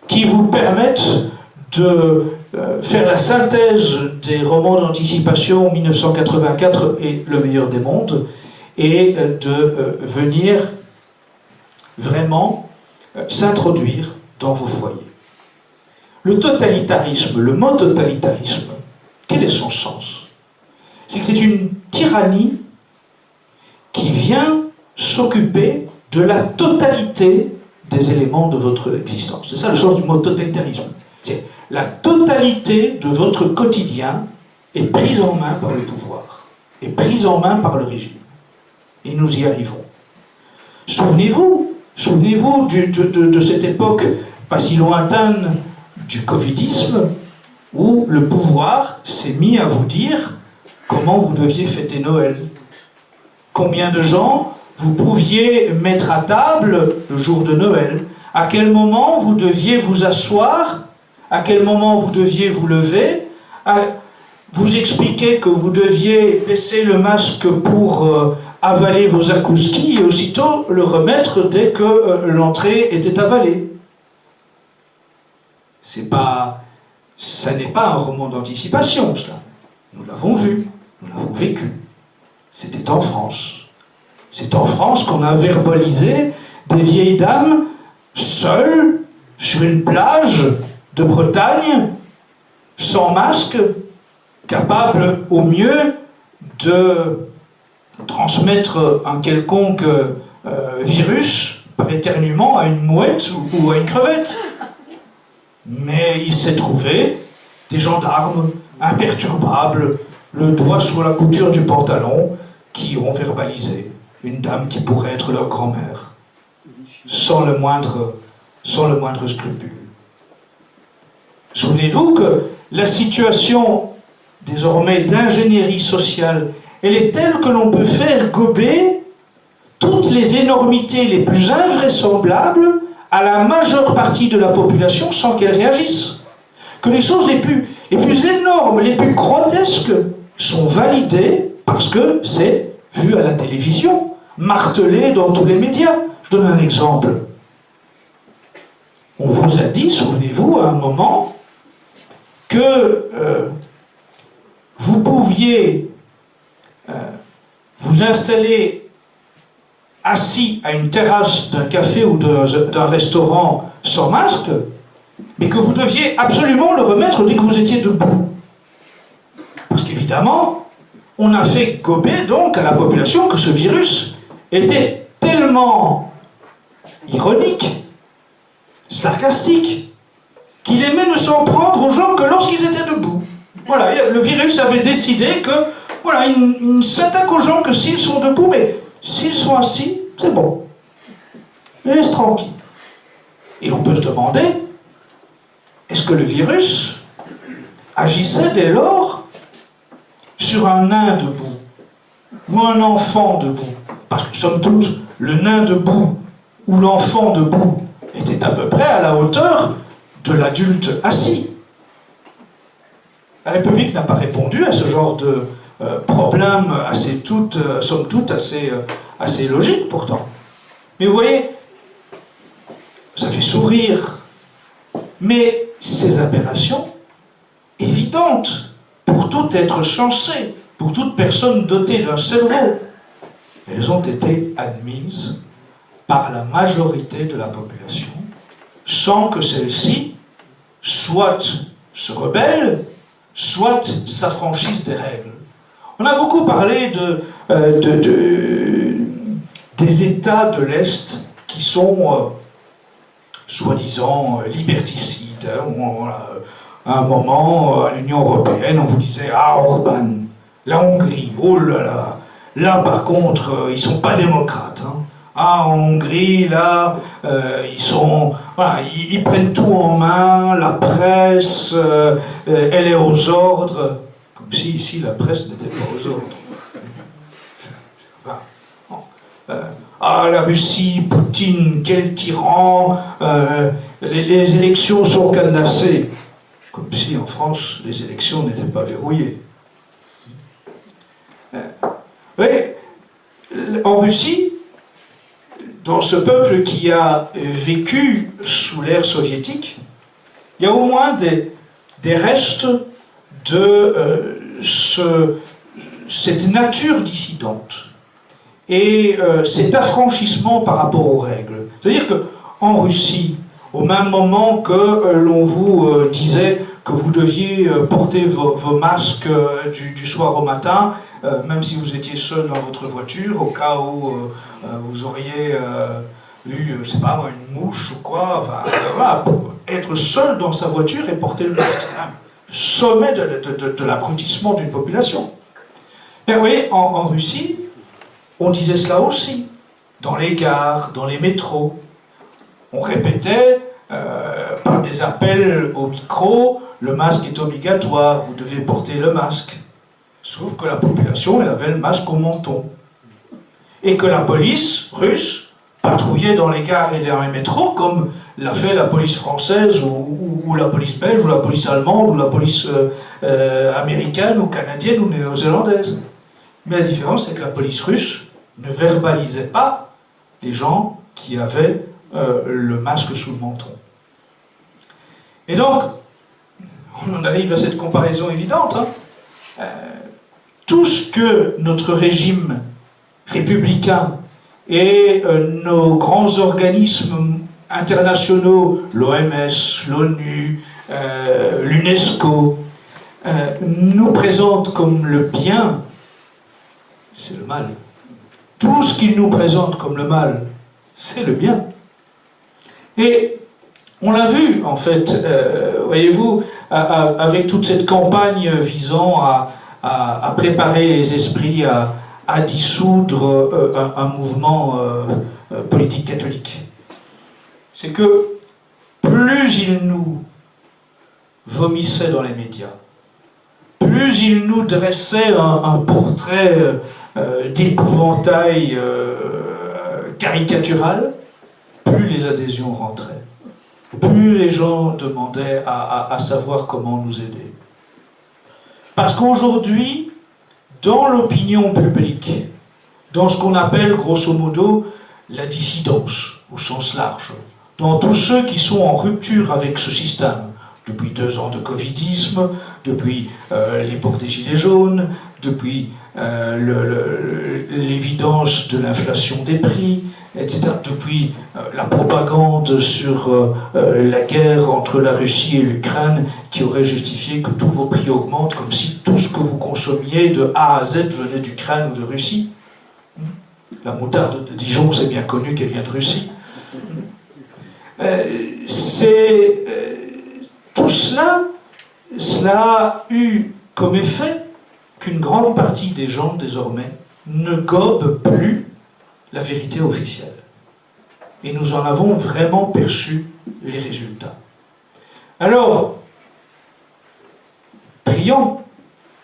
qui vous permettent de faire la synthèse des romans d'anticipation 1984 et Le meilleur des mondes, et de venir vraiment s'introduire dans vos foyers. Le totalitarisme, le mot totalitarisme, quel est son sens? C'est que c'est une tyrannie qui vient s'occuper de la totalité des éléments de votre existence. C'est ça le sens du mot totalitarisme. C'est la totalité de votre quotidien est prise en main par le pouvoir, est prise en main par le régime. Et nous y arrivons. Souvenez-vous de cette époque pas si lointaine du covidisme, où le pouvoir s'est mis à vous dire comment vous deviez fêter Noël. Combien de gens vous pouviez mettre à table le jour de Noël. À quel moment vous deviez vous asseoir, à quel moment vous deviez vous lever, vous expliquer que vous deviez baisser le masque pour avaler vos akouskis et aussitôt le remettre dès que l'entrée était avalée. Ça n'est pas un roman d'anticipation, cela. Nous l'avons vu, nous l'avons vécu. C'était en France. C'est en France qu'on a verbalisé des vieilles dames seules sur une plage de Bretagne, sans masque, capables au mieux de transmettre un quelconque virus par éternuement à une mouette ou à une crevette. Mais il s'est trouvé des gendarmes imperturbables, le doigt sur la couture du pantalon, qui ont verbalisé une dame qui pourrait être leur grand-mère, sans le moindre scrupule. Souvenez-vous que la situation désormais d'ingénierie sociale, elle est telle que l'on peut faire gober toutes les énormités les plus invraisemblables à la majeure partie de la population sans qu'elle réagisse. Que les choses les plus énormes, les plus grotesques sont validées parce que c'est vu à la télévision, martelé dans tous les médias. Je donne un exemple. On vous a dit, souvenez-vous, à un moment, que vous pouviez vous installer assis à une terrasse d'un café ou d'un restaurant sans masque, mais que vous deviez absolument le remettre dès que vous étiez debout. Parce qu'évidemment, on a fait gober donc à la population que ce virus était tellement ironique, sarcastique, qu'il aimait ne s'en prendre aux gens que lorsqu'ils étaient debout. Voilà, le virus avait décidé que, voilà, il ne s'attaque aux gens que s'ils sont debout, mais s'ils sont assis, c'est bon. Il laisse tranquille. Et on peut se demander, est-ce que le virus agissait dès lors sur un nain debout ou un enfant debout? Parce que, somme toute, le nain debout ou l'enfant debout était à peu près à la hauteur de l'adulte assis. La République n'a pas répondu à ce genre de problème somme toute assez logique pourtant. Mais vous voyez, ça fait sourire. Mais ces aberrations évidentes pour tout être sensé, pour toute personne dotée d'un cerveau, elles ont été admises par la majorité de la population, sans que celle-ci soit se rebelle, soit s'affranchisse des règles. On a beaucoup parlé des États de l'Est qui sont soi-disant liberticides. À un moment, à l'Union européenne, on vous disait « Ah, Orban, la Hongrie, oh là là, là par contre, ils sont pas démocrates. Hein. Ah, en Hongrie, là, ils prennent tout en main, la presse, elle est aux ordres. » Comme si ici, la presse n'était pas aux ordres. Ah, la Russie, Poutine, quel tyran, les élections sont cadenassées. Comme si en France, les élections n'étaient pas verrouillées. Oui, en Russie, dans ce peuple qui a vécu sous l'ère soviétique, il y a au moins des restes de cette nature dissidente et cet affranchissement par rapport aux règles. C'est-à-dire qu'en Russie, au même moment que l'on vous disait que vous deviez porter vos masques du soir au matin, même si vous étiez seul dans votre voiture, au cas où vous auriez eu, je sais pas, une mouche ou quoi, enfin, voilà, pour être seul dans sa voiture et porter le masque, c'est un sommet de l'abrutissement d'une population. Mais vous voyez, en Russie, on disait cela aussi, dans les gares, dans les métros. On répétait par des appels au micro, le masque est obligatoire, vous devez porter le masque. Sauf que la population, elle avait le masque au menton. Et que la police russe patrouillait dans les gares et dans les métros, comme l'a fait la police française, ou la police belge, ou la police allemande, ou la police américaine, ou canadienne, ou néo-zélandaise. Mais la différence, c'est que la police russe ne verbalisait pas les gens qui avaient le masque sous le menton. Et donc, on en arrive à cette comparaison évidente. Hein. Tout ce que notre régime républicain et nos grands organismes internationaux, l'OMS, l'ONU, l'UNESCO, nous présentent comme le bien, c'est le mal. Tout ce qu'ils nous présentent comme le mal, c'est le bien. Et on l'a vu, en fait, voyez-vous, avec toute cette campagne visant à préparer les esprits à dissoudre un mouvement politique catholique. C'est que plus ils nous vomissaient dans les médias, plus ils nous dressaient un portrait d'épouvantail caricatural, plus les adhésions rentraient. Plus les gens demandaient à savoir comment nous aider. Parce qu'aujourd'hui, dans l'opinion publique, dans ce qu'on appelle grosso modo la dissidence, au sens large, dans tous ceux qui sont en rupture avec ce système, depuis 2 ans de covidisme, depuis l'époque des Gilets jaunes, depuis l'évidence de l'inflation des prix, etc., depuis la propagande sur la guerre entre la Russie et l'Ukraine qui aurait justifié que tous vos prix augmentent, comme si tout ce que vous consommiez de A à Z venait d'Ukraine ou de Russie. La moutarde de Dijon, c'est bien connu qu'elle vient de Russie. Tout cela a eu comme effet qu'une grande partie des gens, désormais, ne gobent plus la vérité officielle. Et nous en avons vraiment perçu les résultats. Alors, prions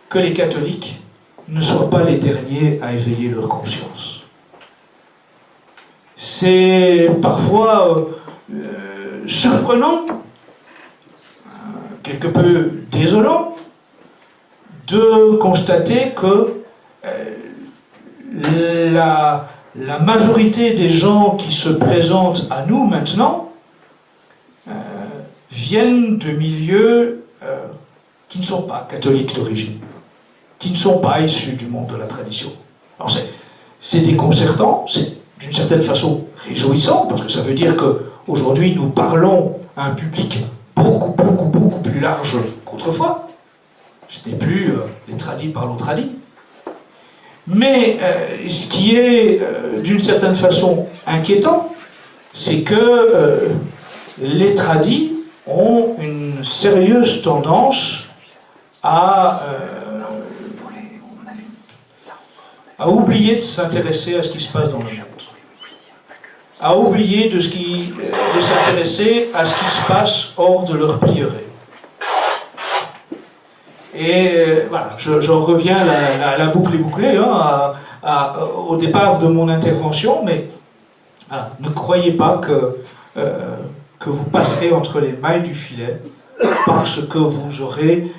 que les catholiques ne soient pas les derniers à éveiller leur conscience. C'est parfois surprenant, quelque peu désolant, de constater que la majorité des gens qui se présentent à nous maintenant viennent de milieux qui ne sont pas catholiques d'origine, qui ne sont pas issus du monde de la tradition. Alors c'est déconcertant, c'est d'une certaine façon réjouissant, parce que ça veut dire qu'aujourd'hui nous parlons à un public beaucoup plus large qu'autrefois. Ce n'est plus les tradis parlent aux tradis. Mais ce qui est d'une certaine façon inquiétant, c'est que les tradis ont une sérieuse tendance à oublier de s'intéresser à ce qui se passe dans le monde, à oublier de s'intéresser à ce qui se passe hors de leur prieuré. Et voilà, j'en reviens, la boucle est bouclée au départ de mon intervention, mais voilà, ne croyez pas que vous passerez entre les mailles du filet parce que vous aurez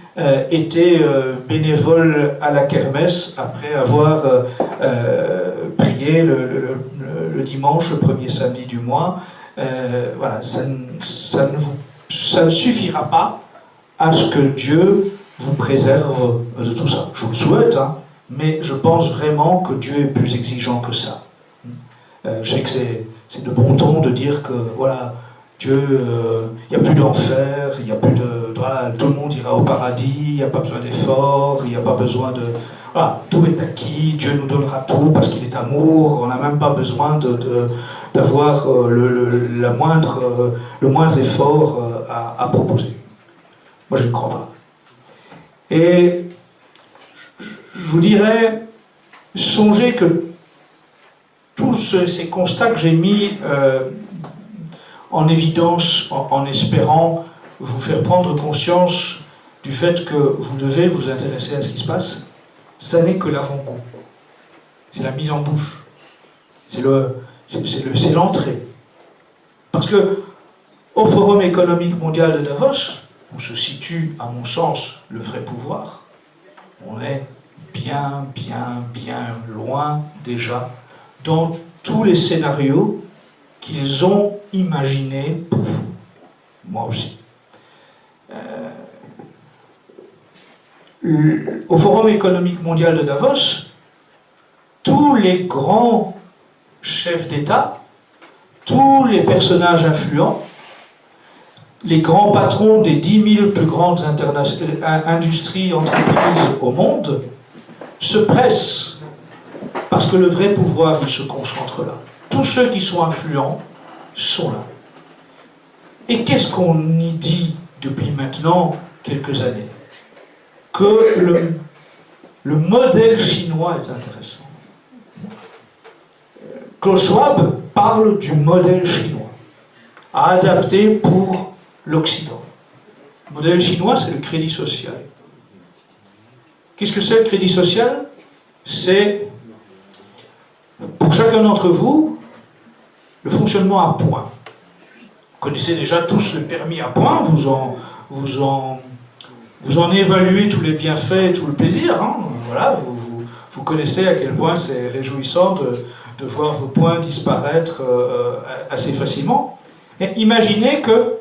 été bénévole à la kermesse après avoir prié le dimanche, le premier samedi du mois. Voilà, ça ne suffira pas à ce que Dieu vous préserve de tout ça. Je vous le souhaite, hein, mais je pense vraiment que Dieu est plus exigeant que ça. Je sais que c'est de bon ton de dire que voilà, Dieu, il n'y a plus d'enfer, il n'y a plus de... Voilà, tout le monde ira au paradis, il n'y a pas besoin d'efforts, il n'y a pas besoin de... Voilà, tout est acquis, Dieu nous donnera tout parce qu'il est amour, on n'a même pas besoin d'avoir le moindre effort à proposer. Moi, je ne crois pas. Et je vous dirais, songez que tous ces constats que j'ai mis en évidence en espérant vous faire prendre conscience du fait que vous devez vous intéresser à ce qui se passe, ça n'est que l'avant-goût. C'est la mise en bouche. C'est l'entrée. Parce que au Forum économique mondial de Davos, où se situe, à mon sens, le vrai pouvoir, on est bien loin déjà dans tous les scénarios qu'ils ont imaginés pour vous. Moi aussi. Au Forum économique mondial de Davos, tous les grands chefs d'État, tous les personnages influents, les grands patrons des 10 000 plus grandes industries, entreprises au monde, se pressent parce que le vrai pouvoir, il se concentre là. Tous ceux qui sont influents sont là. Et qu'est-ce qu'on y dit depuis maintenant quelques années? Que le modèle chinois est intéressant. Klaus Schwab parle du modèle chinois, à adapter pour l'Occident. Le modèle chinois, c'est le crédit social. Qu'est-ce que c'est le crédit social? C'est, pour chacun d'entre vous, le fonctionnement à points. Vous connaissez déjà tous le permis à points, vous en évaluez tous les bienfaits et tout le plaisir. Hein. Voilà, vous connaissez à quel point c'est réjouissant de voir vos points disparaître assez facilement. Et imaginez que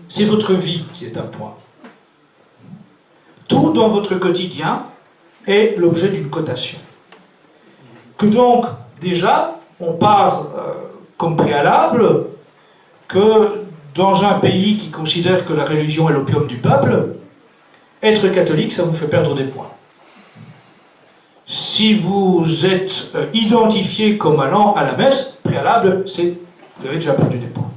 c'est votre vie qui est un point. Tout dans votre quotidien est l'objet d'une cotation. Que donc, déjà, on part comme préalable que dans un pays qui considère que la religion est l'opium du peuple, être catholique, ça vous fait perdre des points. Si vous êtes identifié comme allant à la messe, préalable, vous avez déjà perdu des points.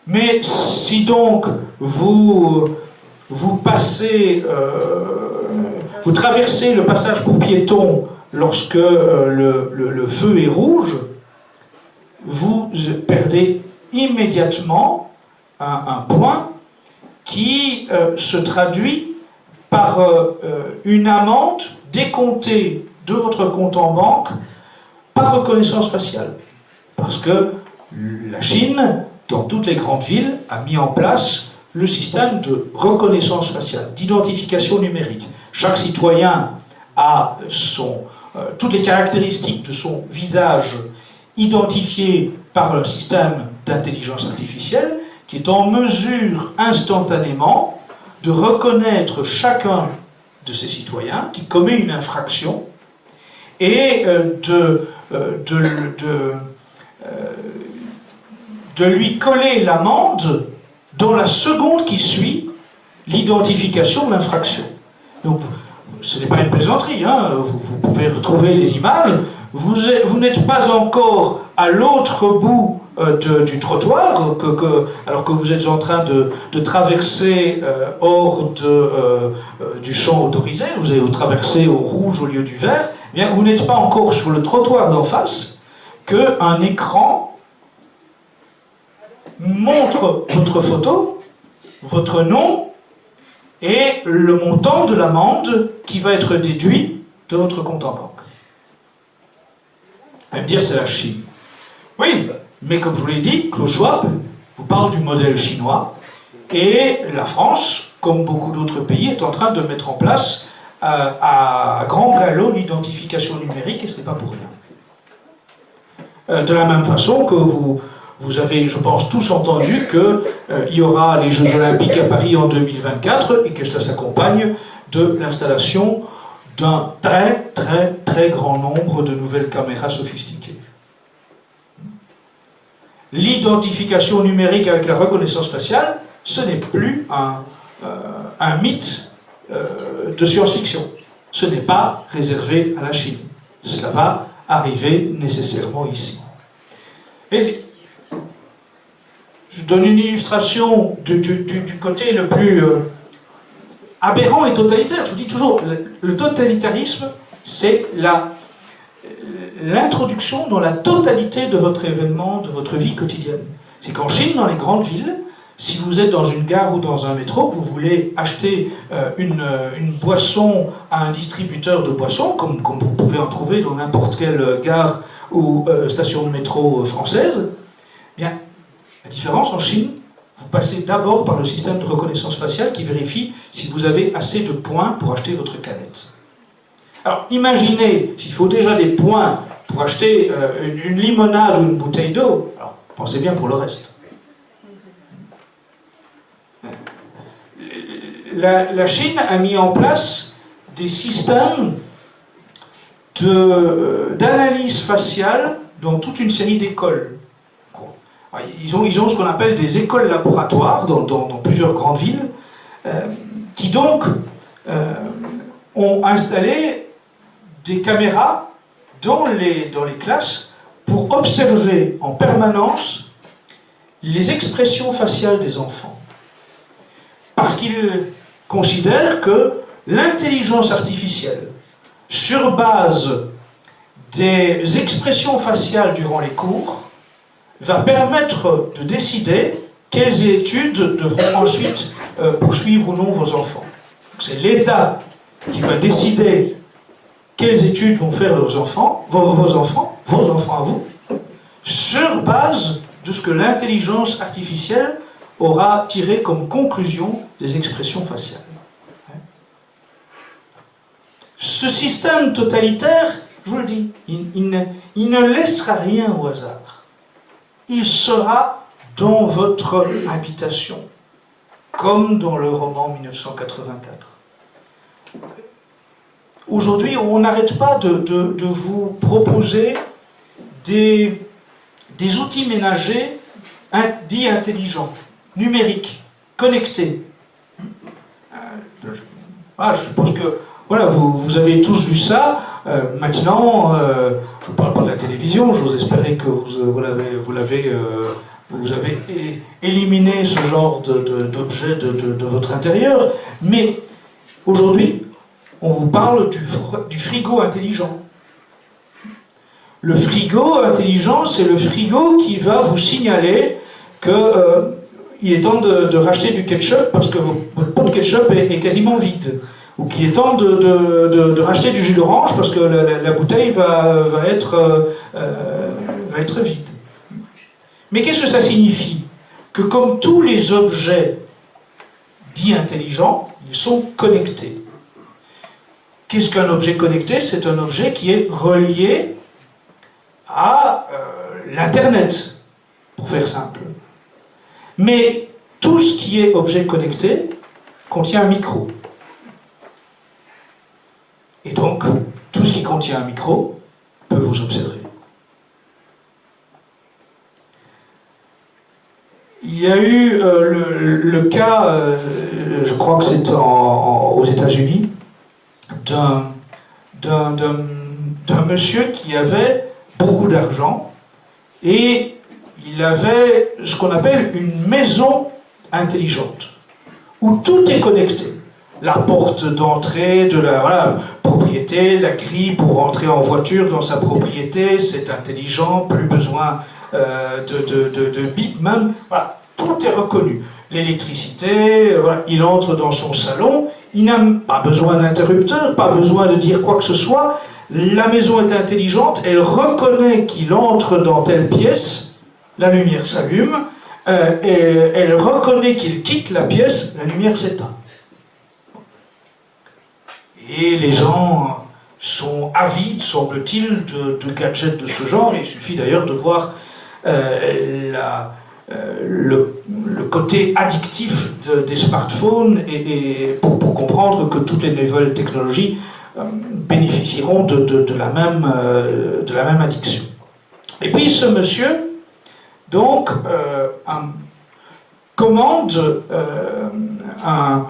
Mais si donc vous passez, vous traversez le passage pour piétons lorsque le feu est rouge, vous perdez immédiatement un point qui se traduit par une amende décomptée de votre compte en banque par reconnaissance faciale. Parce que la Chine, dans toutes les grandes villes, a mis en place le système de reconnaissance faciale, d'identification numérique. Chaque citoyen a toutes les caractéristiques de son visage identifiées par un système d'intelligence artificielle qui est en mesure instantanément de reconnaître chacun de ces citoyens qui commet une infraction et de lui coller l'amende dans la seconde qui suit l'identification de l'infraction. Donc, ce n'est pas une plaisanterie, hein, vous pouvez retrouver les images, vous n'êtes pas encore à l'autre bout du trottoir, alors que vous êtes en train de traverser hors du champ autorisé, vous traversez au rouge au lieu du vert, eh bien, vous n'êtes pas encore sur le trottoir d'en face, qu'un écran montre votre photo, votre nom, et le montant de l'amende qui va être déduit de votre compte en banque. Vous allez me dire, c'est la Chine. Oui, mais comme je vous l'ai dit, Klaus Schwab vous parle du modèle chinois, et la France, comme beaucoup d'autres pays, est en train de mettre en place à grand galop l'identification numérique, et ce n'est pas pour rien. De la même façon que vous avez, je pense, tous entendu qu'il y aura les Jeux Olympiques à Paris en 2024 et que ça s'accompagne de l'installation d'un très, très, très grand nombre de nouvelles caméras sophistiquées. L'identification numérique avec la reconnaissance faciale, ce n'est plus un mythe de science-fiction. Ce n'est pas réservé à la Chine. Cela va arriver nécessairement ici. Et je donne une illustration du côté le plus aberrant et totalitaire. Je vous dis toujours, le totalitarisme, c'est l'introduction dans la totalité de votre événement, de votre vie quotidienne. C'est qu'en Chine, dans les grandes villes, si vous êtes dans une gare ou dans un métro, que vous voulez acheter une boisson à un distributeur de boissons, comme vous pouvez en trouver dans n'importe quelle gare ou station de métro française, eh bien, la différence en Chine, vous passez d'abord par le système de reconnaissance faciale qui vérifie si vous avez assez de points pour acheter votre canette. Alors, imaginez, s'il faut déjà des points pour acheter une limonade ou une bouteille d'eau, alors pensez bien pour le reste. La Chine a mis en place des systèmes d'analyse faciale dans toute une série d'écoles. Ils ont ce qu'on appelle des écoles laboratoires dans plusieurs grandes villes, qui donc ont installé des caméras dans les classes pour observer en permanence les expressions faciales des enfants. Parce qu'ils considèrent que l'intelligence artificielle, sur base des expressions faciales durant les cours, va permettre de décider quelles études devront ensuite poursuivre ou non vos enfants. C'est l'État qui va décider quelles études vont faire vos enfants à vous, sur base de ce que l'intelligence artificielle aura tiré comme conclusion des expressions faciales. Ce système totalitaire, je vous le dis, il ne laissera rien au hasard. Il sera dans votre habitation, comme dans le roman 1984. Aujourd'hui, on n'arrête pas de vous proposer des outils ménagers dits intelligents, numériques, connectés. Je suppose que voilà, vous avez tous vu ça. Maintenant, je ne parle pas de la télévision, j'ose espérer que vous avez éliminé ce genre d'objet de votre intérieur. Mais aujourd'hui, on vous parle du frigo intelligent. Le frigo intelligent, c'est le frigo qui va vous signaler qu'il est temps de racheter du ketchup parce que votre pot de ketchup est quasiment vide. Ou qu'il est temps de racheter du jus d'orange parce que la bouteille va être vide. Mais qu'est-ce que ça signifie? Que comme tous les objets dits intelligents, ils sont connectés. Qu'est-ce qu'un objet connecté? C'est un objet qui est relié à l'Internet, pour faire simple. Mais tout ce qui est objet connecté contient un micro. Et donc, tout ce qui contient un micro peut vous observer. Il y a eu le cas, je crois que c'est aux États-Unis, d'un monsieur qui avait beaucoup d'argent et il avait ce qu'on appelle une maison intelligente où tout est connecté. La porte d'entrée de la propriété, la grille pour rentrer en voiture dans sa propriété, c'est intelligent, plus besoin de bip même. Voilà, tout est reconnu. L'électricité, il entre dans son salon, il n'a pas besoin d'interrupteur, pas besoin de dire quoi que ce soit. La maison est intelligente, elle reconnaît qu'il entre dans telle pièce, la lumière s'allume, et elle reconnaît qu'il quitte la pièce, la lumière s'éteint. Et les gens sont avides, semble-t-il, de gadgets de ce genre. Il suffit d'ailleurs de voir le côté addictif des smartphones et pour comprendre que toutes les nouvelles technologies bénéficieront de la même addiction. Et puis ce monsieur, donc, commande un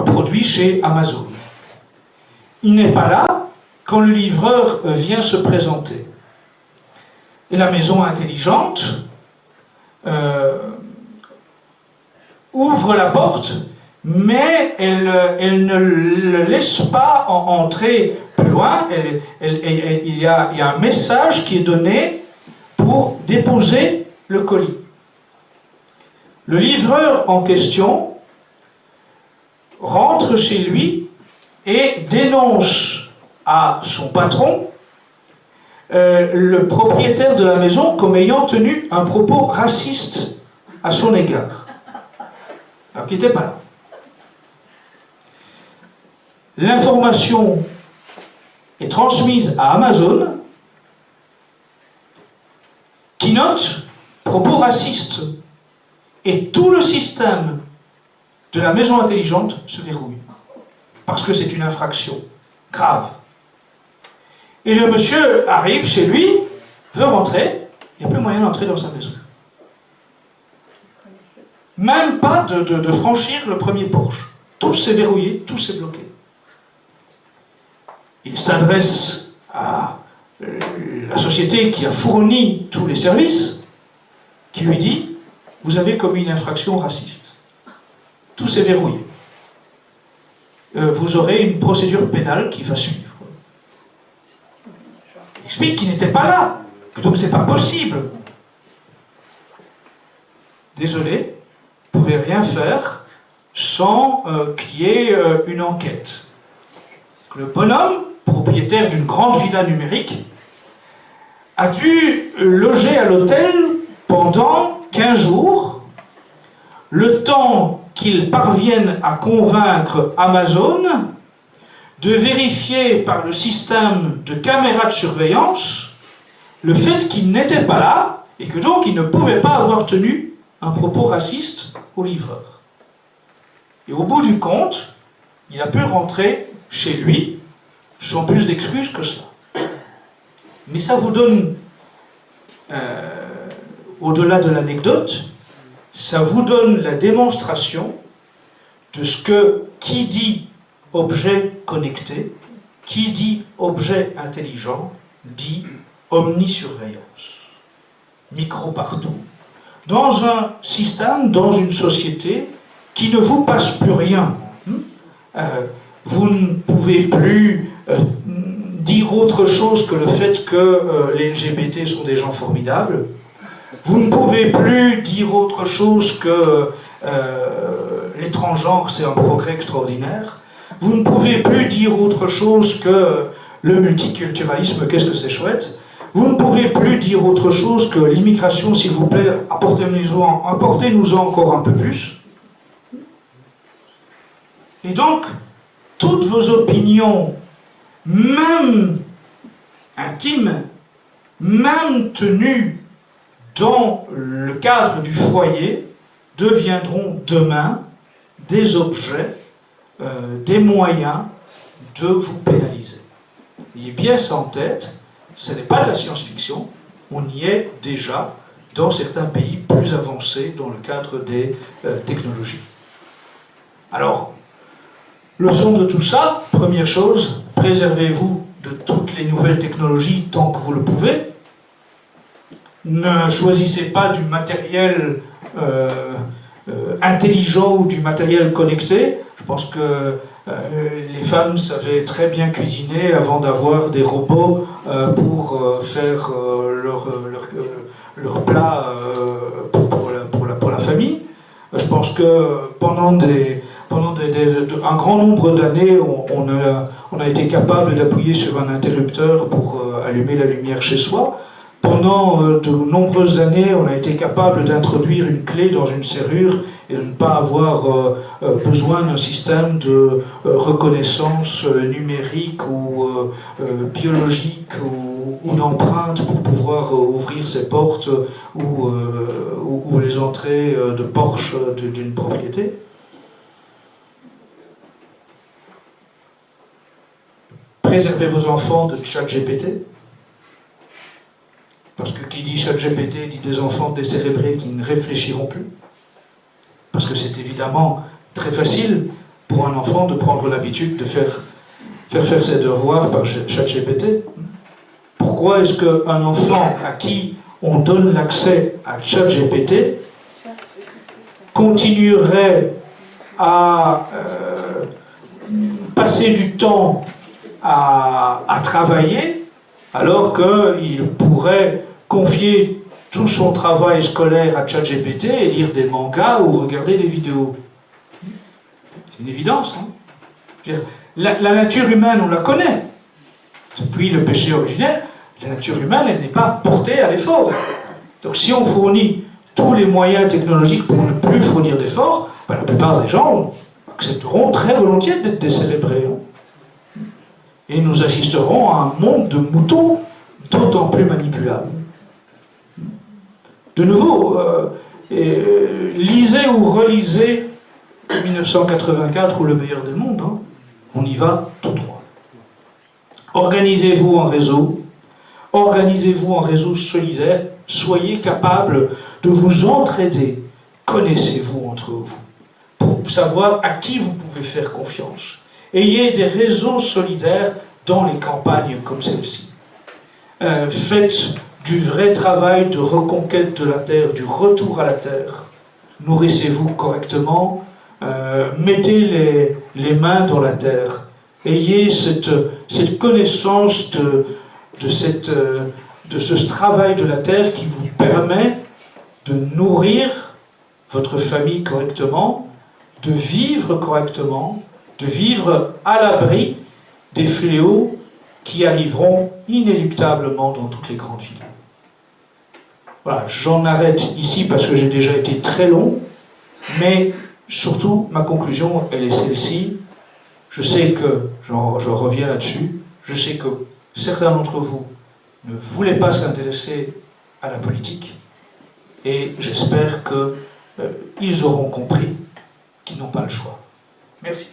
produit chez Amazon. Il n'est pas là quand le livreur vient se présenter. Et la maison intelligente ouvre la porte, mais elle ne le laisse pas entrer plus loin. Il y a un message qui est donné pour déposer le colis. Le livreur en question rentre chez lui et dénonce à son patron le propriétaire de la maison comme ayant tenu un propos raciste à son égard. Alors qu'il n'était pas là. L'information est transmise à Amazon qui note propos racistes. Et tout le système de la maison intelligente se verrouille. Parce que c'est une infraction grave. Et le monsieur arrive chez lui, veut rentrer, il n'y a plus moyen d'entrer dans sa maison. Même pas de franchir le premier porche. Tout s'est verrouillé, tout s'est bloqué. Il s'adresse à la société qui a fourni tous les services, qui lui dit: vous avez commis une infraction raciste. Tout s'est verrouillé. Vous aurez une procédure pénale qui va suivre. Il explique qu'il n'était pas là, donc c'est pas possible. Désolé, vous ne pouvez rien faire sans qu'il y ait une enquête. Le bonhomme, propriétaire d'une grande villa numérique, a dû loger à l'hôtel pendant 15 jours, le temps qu'il parvienne à convaincre Amazon de vérifier par le système de caméras de surveillance le fait qu'il n'était pas là et que donc il ne pouvait pas avoir tenu un propos raciste au livreur. Et au bout du compte, il a pu rentrer chez lui sans plus d'excuses que cela. Mais ça vous donne, au-delà de l'anecdote, ça vous donne la démonstration de ce que, qui dit objet connecté, qui dit objet intelligent, dit omnisurveillance. Micro partout. Dans un système, dans une société qui ne vous passe plus rien. Vous ne pouvez plus dire autre chose que le fait que les LGBT sont des gens formidables. Vous ne pouvez plus dire autre chose que les transgenres, c'est un progrès extraordinaire. Vous ne pouvez plus dire autre chose que le multiculturalisme, qu'est-ce que c'est chouette. Vous ne pouvez plus dire autre chose que l'immigration, s'il vous plaît, apportez-nous-en encore un peu plus. Et donc, toutes vos opinions, même intimes, même tenues dans le cadre du foyer, deviendront demain des objets, des moyens de vous pénaliser. Ayez bien ça en tête, ce n'est pas de la science-fiction, on y est déjà dans certains pays plus avancés dans le cadre des technologies. Alors, leçon de tout ça, première chose, préservez-vous de toutes les nouvelles technologies tant que vous le pouvez. Ne choisissez pas du matériel intelligent ou du matériel connecté. Je pense que les femmes savaient très bien cuisiner avant d'avoir des robots pour faire leur plat pour la famille. Je pense que pendant un grand nombre d'années, on a été capable d'appuyer sur un interrupteur pour allumer la lumière chez soi. Pendant de nombreuses années, on a été capable d'introduire une clé dans une serrure et de ne pas avoir besoin d'un système de reconnaissance numérique ou biologique ou d'empreinte pour pouvoir ouvrir ses portes ou les entrées de Porsche d'une propriété. Préservez vos enfants de ChatGPT. Parce que qui dit ChatGPT dit des enfants décérébrés qui ne réfléchiront plus. Parce que c'est évidemment très facile pour un enfant de prendre l'habitude de faire ses devoirs par ChatGPT. Pourquoi est-ce qu'un enfant à qui on donne l'accès à ChatGPT continuerait à passer du temps à travailler alors qu'il pourrait confier tout son travail scolaire à ChatGPT et lire des mangas ou regarder des vidéos? C'est une évidence. Hein. La nature humaine, on la connaît. Depuis le péché originel, la nature humaine, elle n'est pas portée à l'effort. Donc si on fournit tous les moyens technologiques pour ne plus fournir d'efforts, ben, la plupart des gens accepteront très volontiers d'être décérébrés. Et nous assisterons à un monde de moutons d'autant plus manipulable. De nouveau, lisez ou relisez 1984 ou Le meilleur des mondes. Hein. On y va tout droit. Organisez-vous en réseau. Organisez-vous en réseau solidaire. Soyez capable de vous entraider. Connaissez-vous entre vous. Pour savoir à qui vous pouvez faire confiance. Ayez des réseaux solidaires dans les campagnes comme celle-ci. Faites du vrai travail de reconquête de la terre, du retour à la terre. Nourrissez-vous correctement, mettez les mains dans la terre. Ayez cette connaissance de ce travail de la terre qui vous permet de nourrir votre famille correctement, de vivre correctement, de vivre à l'abri des fléaux qui arriveront inéluctablement dans toutes les grandes villes. Voilà, j'en arrête ici parce que j'ai déjà été très long, mais surtout, ma conclusion, elle est celle-ci. Je sais que, je reviens là-dessus, je sais que certains d'entre vous ne voulaient pas s'intéresser à la politique, et j'espère qu'ils auront compris qu'ils n'ont pas le choix. Merci.